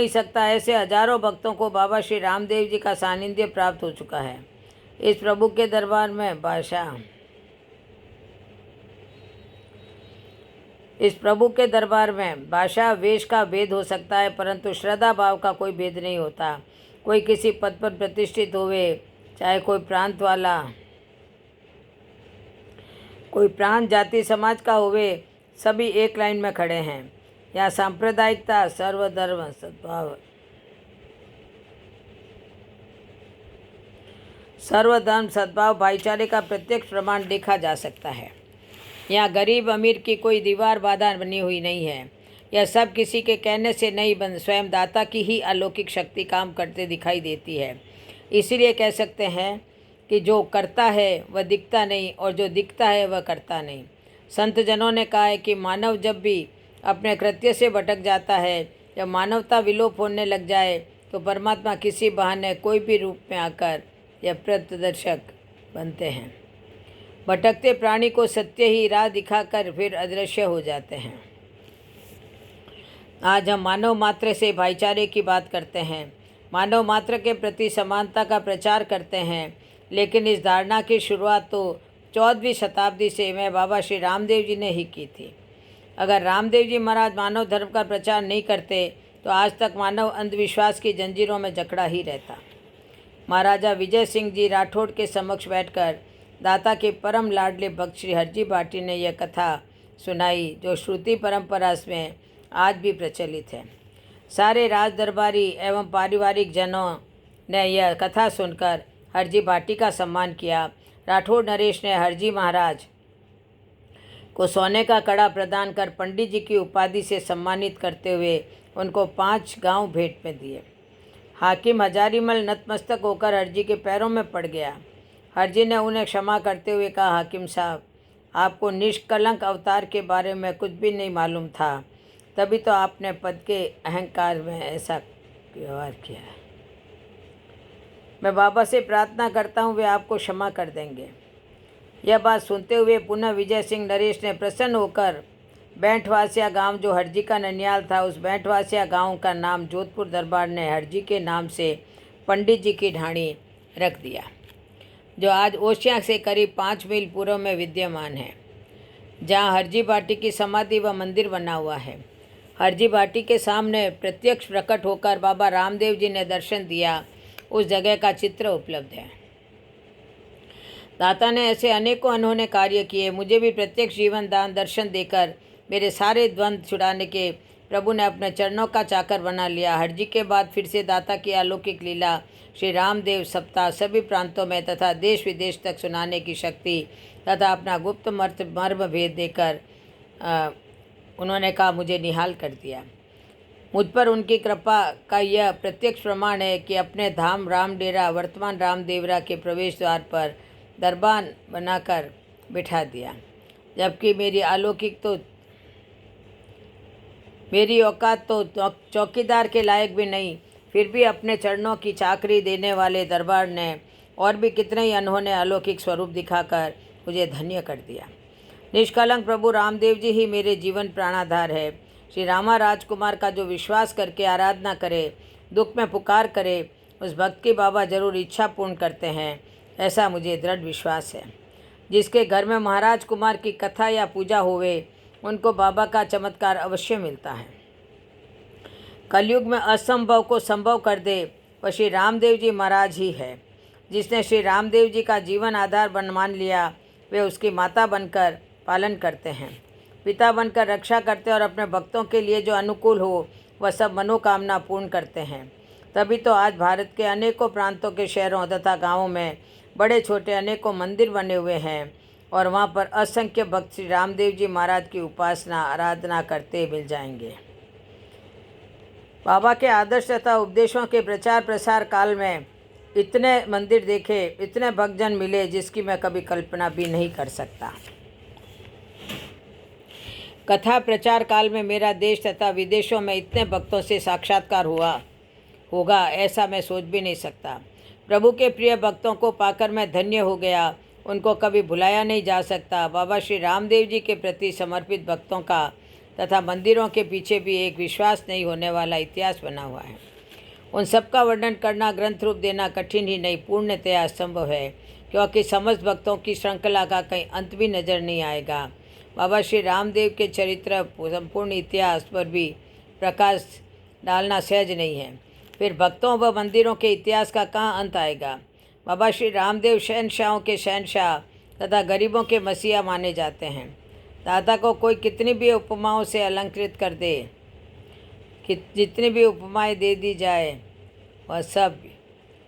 सकता। ऐसे हजारों भक्तों को बाबा श्री रामदेव जी का सानिध्य प्राप्त हो चुका है। इस प्रभु के दरबार में भाषा वेश का भेद हो सकता है, परंतु श्रद्धा भाव का कोई भेद नहीं होता। कोई किसी पद पर प्रतिष्ठित होवे, चाहे कोई प्रांत जाति समाज का होवे, सभी एक लाइन में खड़े हैं। यहाँ सांप्रदायिकता, सर्वधर्म सद्भाव भाईचारे का प्रत्यक्ष प्रमाण देखा जा सकता है। यहाँ गरीब अमीर की कोई दीवार बाधा बनी हुई नहीं है। यह सब किसी के कहने से नहीं बन, स्वयं दाता की ही अलौकिक शक्ति काम करते दिखाई देती है। इसीलिए कह सकते हैं कि जो करता है वह दिखता नहीं और जो दिखता है वह करता नहीं। संत जनों ने कहा है कि मानव जब भी अपने कृत्य से भटक जाता है, जब मानवता विलोप होने लग जाए, तो परमात्मा किसी बहाने कोई भी रूप में आकर यह प्रत्यदर्शक बनते हैं। भटकते प्राणी को सत्य ही राह दिखाकर फिर अदृश्य हो जाते हैं। आज हम मानव मात्र से भाईचारे की बात करते हैं, मानव मात्र के प्रति समानता का प्रचार करते हैं, लेकिन इस धारणा की शुरुआत तो 14वीं शताब्दी से मैं बाबा श्री रामदेव जी ने ही की थी। अगर रामदेव जी महाराज मानव धर्म का प्रचार नहीं करते तो आज तक मानव अंधविश्वास की जंजीरों में जकड़ा ही रहता। महाराजा विजय सिंह जी राठौड़ के समक्ष बैठकर दाता के परम लाडले भक्त श्री हरजी भाटी ने यह कथा सुनाई, जो श्रुति परंपरा में आज भी प्रचलित है। सारे राज दरबारी एवं पारिवारिक जनों ने यह कथा सुनकर हरजी भाटी का सम्मान किया। राठौड़ नरेश ने हरजी महाराज को सोने का कड़ा प्रदान कर पंडित जी की उपाधि से सम्मानित करते हुए उनको 5 गांव भेंट में दिए। हाकिम हजारीमल नतमस्तक होकर हरजी के पैरों में पड़ गया। हरजी ने उन्हें क्षमा करते हुए कहा, हाकिम साहब, आपको निष्कलंक अवतार के बारे में कुछ भी नहीं मालूम था, तभी तो आपने पद के अहंकार में ऐसा व्यवहार किया है। मैं बाबा से प्रार्थना करता हूँ वे आपको क्षमा कर देंगे। यह बात सुनते हुए पुनः विजय सिंह नरेश ने प्रसन्न होकर बैंठवासिया गांव, जो हरजी का ननियाल था, उस बैंठवासिया गांव का नाम जोधपुर दरबार ने हरजी के नाम से पंडित जी की ढाणी रख दिया, जो आज ओशिया से करीब 5 मील पूर्व में विद्यमान है, जहां हरजी भाटी की समाधि व मंदिर बना हुआ है। हरजी भाटी के सामने प्रत्यक्ष प्रकट होकर बाबा रामदेव जी ने दर्शन दिया, उस जगह का चित्र उपलब्ध है। दाता ने ऐसे अनेकों अनहोने कार्य किए। मुझे भी प्रत्यक्ष जीवन दान दर्शन देकर मेरे सारे द्वंद्व छुड़ाने के प्रभु ने अपने चरणों का चाकर बना लिया। हरजी के बाद फिर से दाता की अलौकिक लीला श्री रामदेव सप्ताह सभी प्रांतों में तथा देश विदेश तक सुनाने की शक्ति तथा अपना गुप्त मर्म भेद देकर उन्होंने कहा, मुझे निहाल कर दिया। मुझ पर उनकी कृपा का यह प्रत्यक्ष प्रमाण है कि अपने धाम रामडेरा वर्तमान रामदेवरा के प्रवेश द्वार पर दरबार बनाकर बिठा दिया, जबकि मेरी औकात तो चौकीदार के लायक भी नहीं, फिर भी अपने चरणों की चाकरी देने वाले दरबार ने और भी कितने ही अनहोने अलौकिक स्वरूप दिखाकर मुझे धन्य कर दिया। निष्कलंक प्रभु रामदेव जी ही मेरे जीवन प्राणाधार है। श्री रामा राजकुमार का जो विश्वास करके आराधना करे, दुख में पुकार करे, उस भक्त की बाबा जरूर इच्छा पूर्ण करते हैं, ऐसा मुझे दृढ़ विश्वास है। जिसके घर में महाराज कुमार की कथा या पूजा होवे, उनको बाबा का चमत्कार अवश्य मिलता है। कलयुग में असंभव को संभव कर दे वह श्री रामदेव जी महाराज ही है। जिसने श्री रामदेव जी का जीवन आधार मान लिया, वे उसकी माता बनकर पालन करते हैं, पिता बनकर रक्षा करते हैं और अपने भक्तों के लिए जो अनुकूल हो वह सब मनोकामना पूर्ण करते हैं। तभी तो आज भारत के अनेकों प्रांतों के शहरों तथा गाँवों में बड़े छोटे अनेकों मंदिर बने हुए हैं और वहाँ पर असंख्य भक्त श्री रामदेव जी महाराज की उपासना आराधना करते मिल जाएंगे। बाबा के आदर्श तथा उपदेशों के प्रचार प्रसार काल में इतने मंदिर देखे, इतने भक्तजन मिले जिसकी मैं कभी कल्पना भी नहीं कर सकता। कथा प्रचार काल में मेरा देश तथा विदेशों में इतने भक्तों से साक्षात्कार हुआ होगा ऐसा मैं सोच भी नहीं सकता। प्रभु के प्रिय भक्तों को पाकर मैं धन्य हो गया, उनको कभी भुलाया नहीं जा सकता। बाबा श्री रामदेव जी के प्रति समर्पित भक्तों का तथा मंदिरों के पीछे भी एक विश्वास नहीं होने वाला इतिहास बना हुआ है। उन सबका वर्णन करना, ग्रंथ रूप देना कठिन ही नहीं पूर्णतया असंभव है, क्योंकि समस्त भक्तों की श्रृंखला का कहीं अंत भी नजर नहीं आएगा। बाबा श्री रामदेव के चरित्र संपूर्ण इतिहास पर भी प्रकाश डालना सहज नहीं है, फिर भक्तों व मंदिरों के इतिहास का कहाँ अंत आएगा। बाबा श्री रामदेव शहनशाहों के शहनशाह तथा गरीबों के मसीहा माने जाते हैं। दादा को कोई कितनी भी उपमाओं से अलंकृत कर दे, कि जितनी भी उपमाएं दे दी जाए, वह सब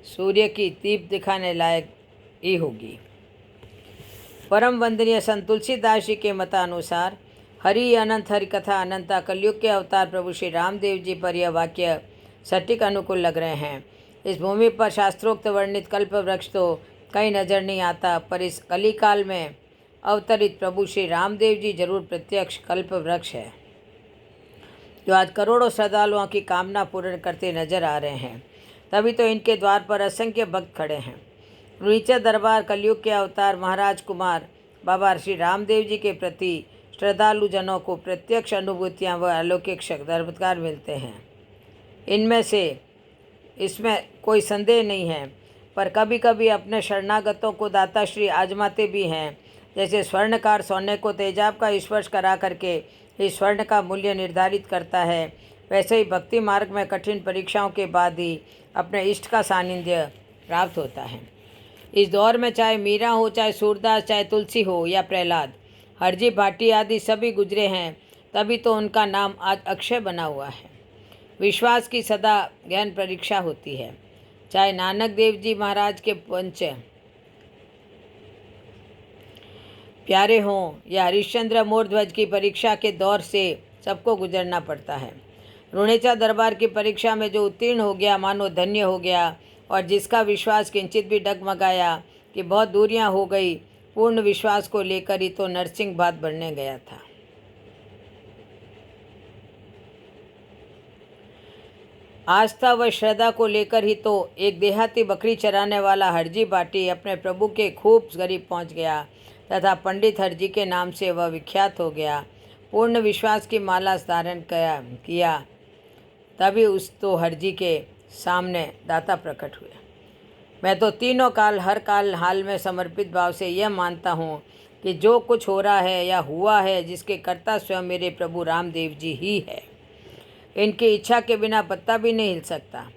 सूर्य की दीप दिखाने लायक ही होगी। परम वंदनीय संत तुलसीदास जी के मतानुसार हरि अनंत हरि कथा अनंता कलयुग के अवतार प्रभु श्री रामदेव जी पर यह वाक्य सटीक अनुकूल लग रहे हैं। इस भूमि पर शास्त्रोक्त वर्णित कल्प वृक्ष तो कहीं नजर नहीं आता, पर इस कलिकाल में अवतरित प्रभु श्री रामदेव जी जरूर प्रत्यक्ष कल्प वृक्ष है, जो आज करोड़ों श्रद्धालुओं की कामना पूर्ण करते नजर आ रहे हैं। तभी तो इनके द्वार पर असंख्य भक्त खड़े हैं। नीचे दरबार कलयुग के अवतार महाराज कुमार बाबा श्री रामदेव जी के प्रति श्रद्धालु जनों को प्रत्यक्ष अनुभूतियाँ व अलौकिक चमत्कार मिलते हैं। इसमें कोई संदेह नहीं है, पर कभी कभी अपने शरणागतों को दाता श्री आजमाते भी हैं। जैसे स्वर्णकार सोने को तेजाब का स्पर्श करा करके इस स्वर्ण का मूल्य निर्धारित करता है, वैसे ही भक्ति मार्ग में कठिन परीक्षाओं के बाद ही अपने इष्ट का सानिध्य प्राप्त होता है। इस दौर में चाहे मीरा हो, चाहे सूरदास, चाहे तुलसी हो या प्रहलाद, हरजी भाटी आदि सभी गुजरे हैं, तभी तो उनका नाम आज अक्षय बना हुआ है। विश्वास की सदा गहन परीक्षा होती है। चाहे नानक देव जी महाराज के पंच प्यारे हों या हरिश्चंद्र मोरध्वज की परीक्षा के दौर से सबको गुजरना पड़ता है। रुणेचा दरबार की परीक्षा में जो उत्तीर्ण हो गया मानो धन्य हो गया, और जिसका विश्वास किंचित भी डगमगाया कि बहुत दूरियां हो गई, पूर्ण विश्वास को लेकर ही तो नरसिंह बात बनने गया था। आस्था व श्रद्धा को लेकर ही तो एक देहाती बकरी चराने वाला हरजी भाटी अपने प्रभु के खूब करीब पहुंच गया तथा पंडित हरजी के नाम से वह विख्यात हो गया। पूर्ण विश्वास की माला धारण किया, तभी उस तो हरजी के सामने दाता प्रकट हुए। मैं तो तीनों काल हर काल हाल में समर्पित भाव से यह मानता हूँ कि जो कुछ हो रहा है या हुआ है, जिसके कर्ता स्वयं मेरे प्रभु रामदेव जी ही है। इनकी इच्छा के बिना पत्ता भी नहीं हिल सकता।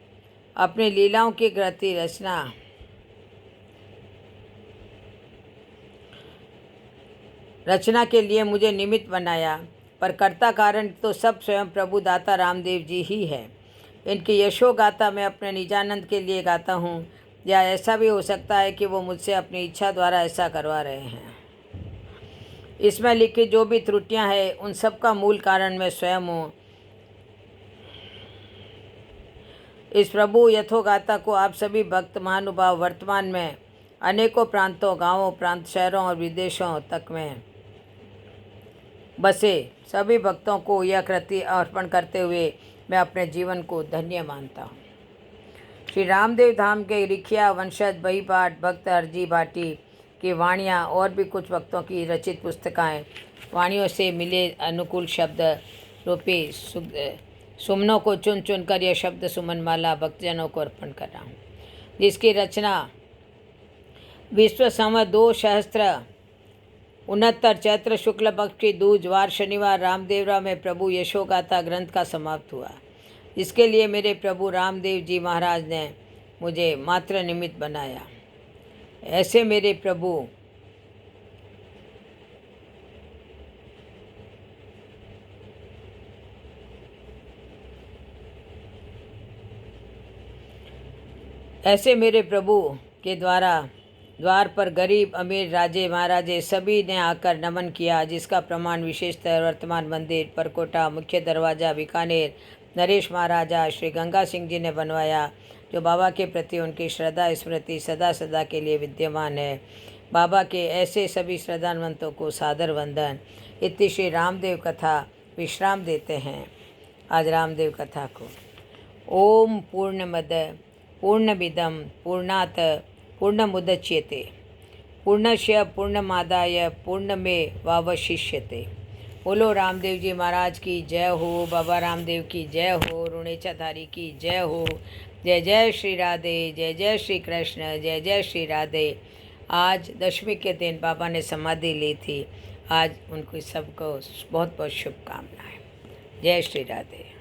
अपनी लीलाओं की गति रचना के लिए मुझे निमित्त बनाया, पर कर्ता कारण तो सब स्वयं प्रभु दाता रामदेव जी ही है। इनकी यशो गाथा मैं अपने निजानंद के लिए गाता हूँ, या ऐसा भी हो सकता है कि वो मुझसे अपनी इच्छा द्वारा ऐसा करवा रहे हैं। इसमें लिखी जो भी त्रुटियां हैं, उन सब का मूल कारण मैं स्वयं हूँ। इस प्रभु यथोगाथा को आप सभी भक्त महानुभाव वर्तमान में अनेकों प्रांतों, गांवों, प्रांत, शहरों और विदेशों तक में बसे सभी भक्तों को यह कृति अर्पण करते हुए मैं अपने जीवन को धन्य मानता हूँ। श्री रामदेव धाम के रिखिया वंशज बहीपाठ भक्त हरजी भाटी की वाणियाँ और भी कुछ भक्तों की रचित पुस्तकें, वाणियों से मिले अनुकूल शब्द रूपी सुमनों को चुन चुन कर यह शब्द सुमन माला भक्तजनों को अर्पण कर रहा हूँ, जिसकी रचना विश्व संवत 2069 चैत्र शुक्ल पक्ष की दूज वार शनिवार रामदेवरा में प्रभु यशोगाथा ग्रंथ का समाप्त हुआ, जिसके लिए मेरे प्रभु रामदेव जी महाराज ने मुझे मात्र निमित्त बनाया। ऐसे मेरे प्रभु के द्वार पर गरीब अमीर राजे महाराजे सभी ने आकर नमन किया, जिसका प्रमाण विशेषतः वर्तमान मंदिर परकोटा मुख्य दरवाज़ा बीकानेर नरेश महाराजा श्री गंगा सिंह जी ने बनवाया। जो बाबा के प्रति उनकी श्रद्धा स्मृति सदा सदा के लिए विद्यमान है। बाबा के ऐसे सभी श्रद्धावंतों को सादर वंदन। इतनी श्री रामदेव कथा विश्राम देते हैं आज रामदेव कथा को। ओम पूर्णमद पूर्णमिदं पूर्णात् पूर्णमुदच्यते पूर्णस्य पूर्णमादाय पूर्णमेवावशिष्यते। बोलो रामदेव जी महाराज की जय हो, बाबा रामदेव की जय हो, रुणेचाधारी की जय हो। जय जय श्री राधे, जय जय श्री कृष्ण, जय जय श्री राधे। आज दशमी के दिन बाबा ने समाधि ली थी। आज उनको सबको बहुत बहुत शुभकामनाएं। जय श्री राधे।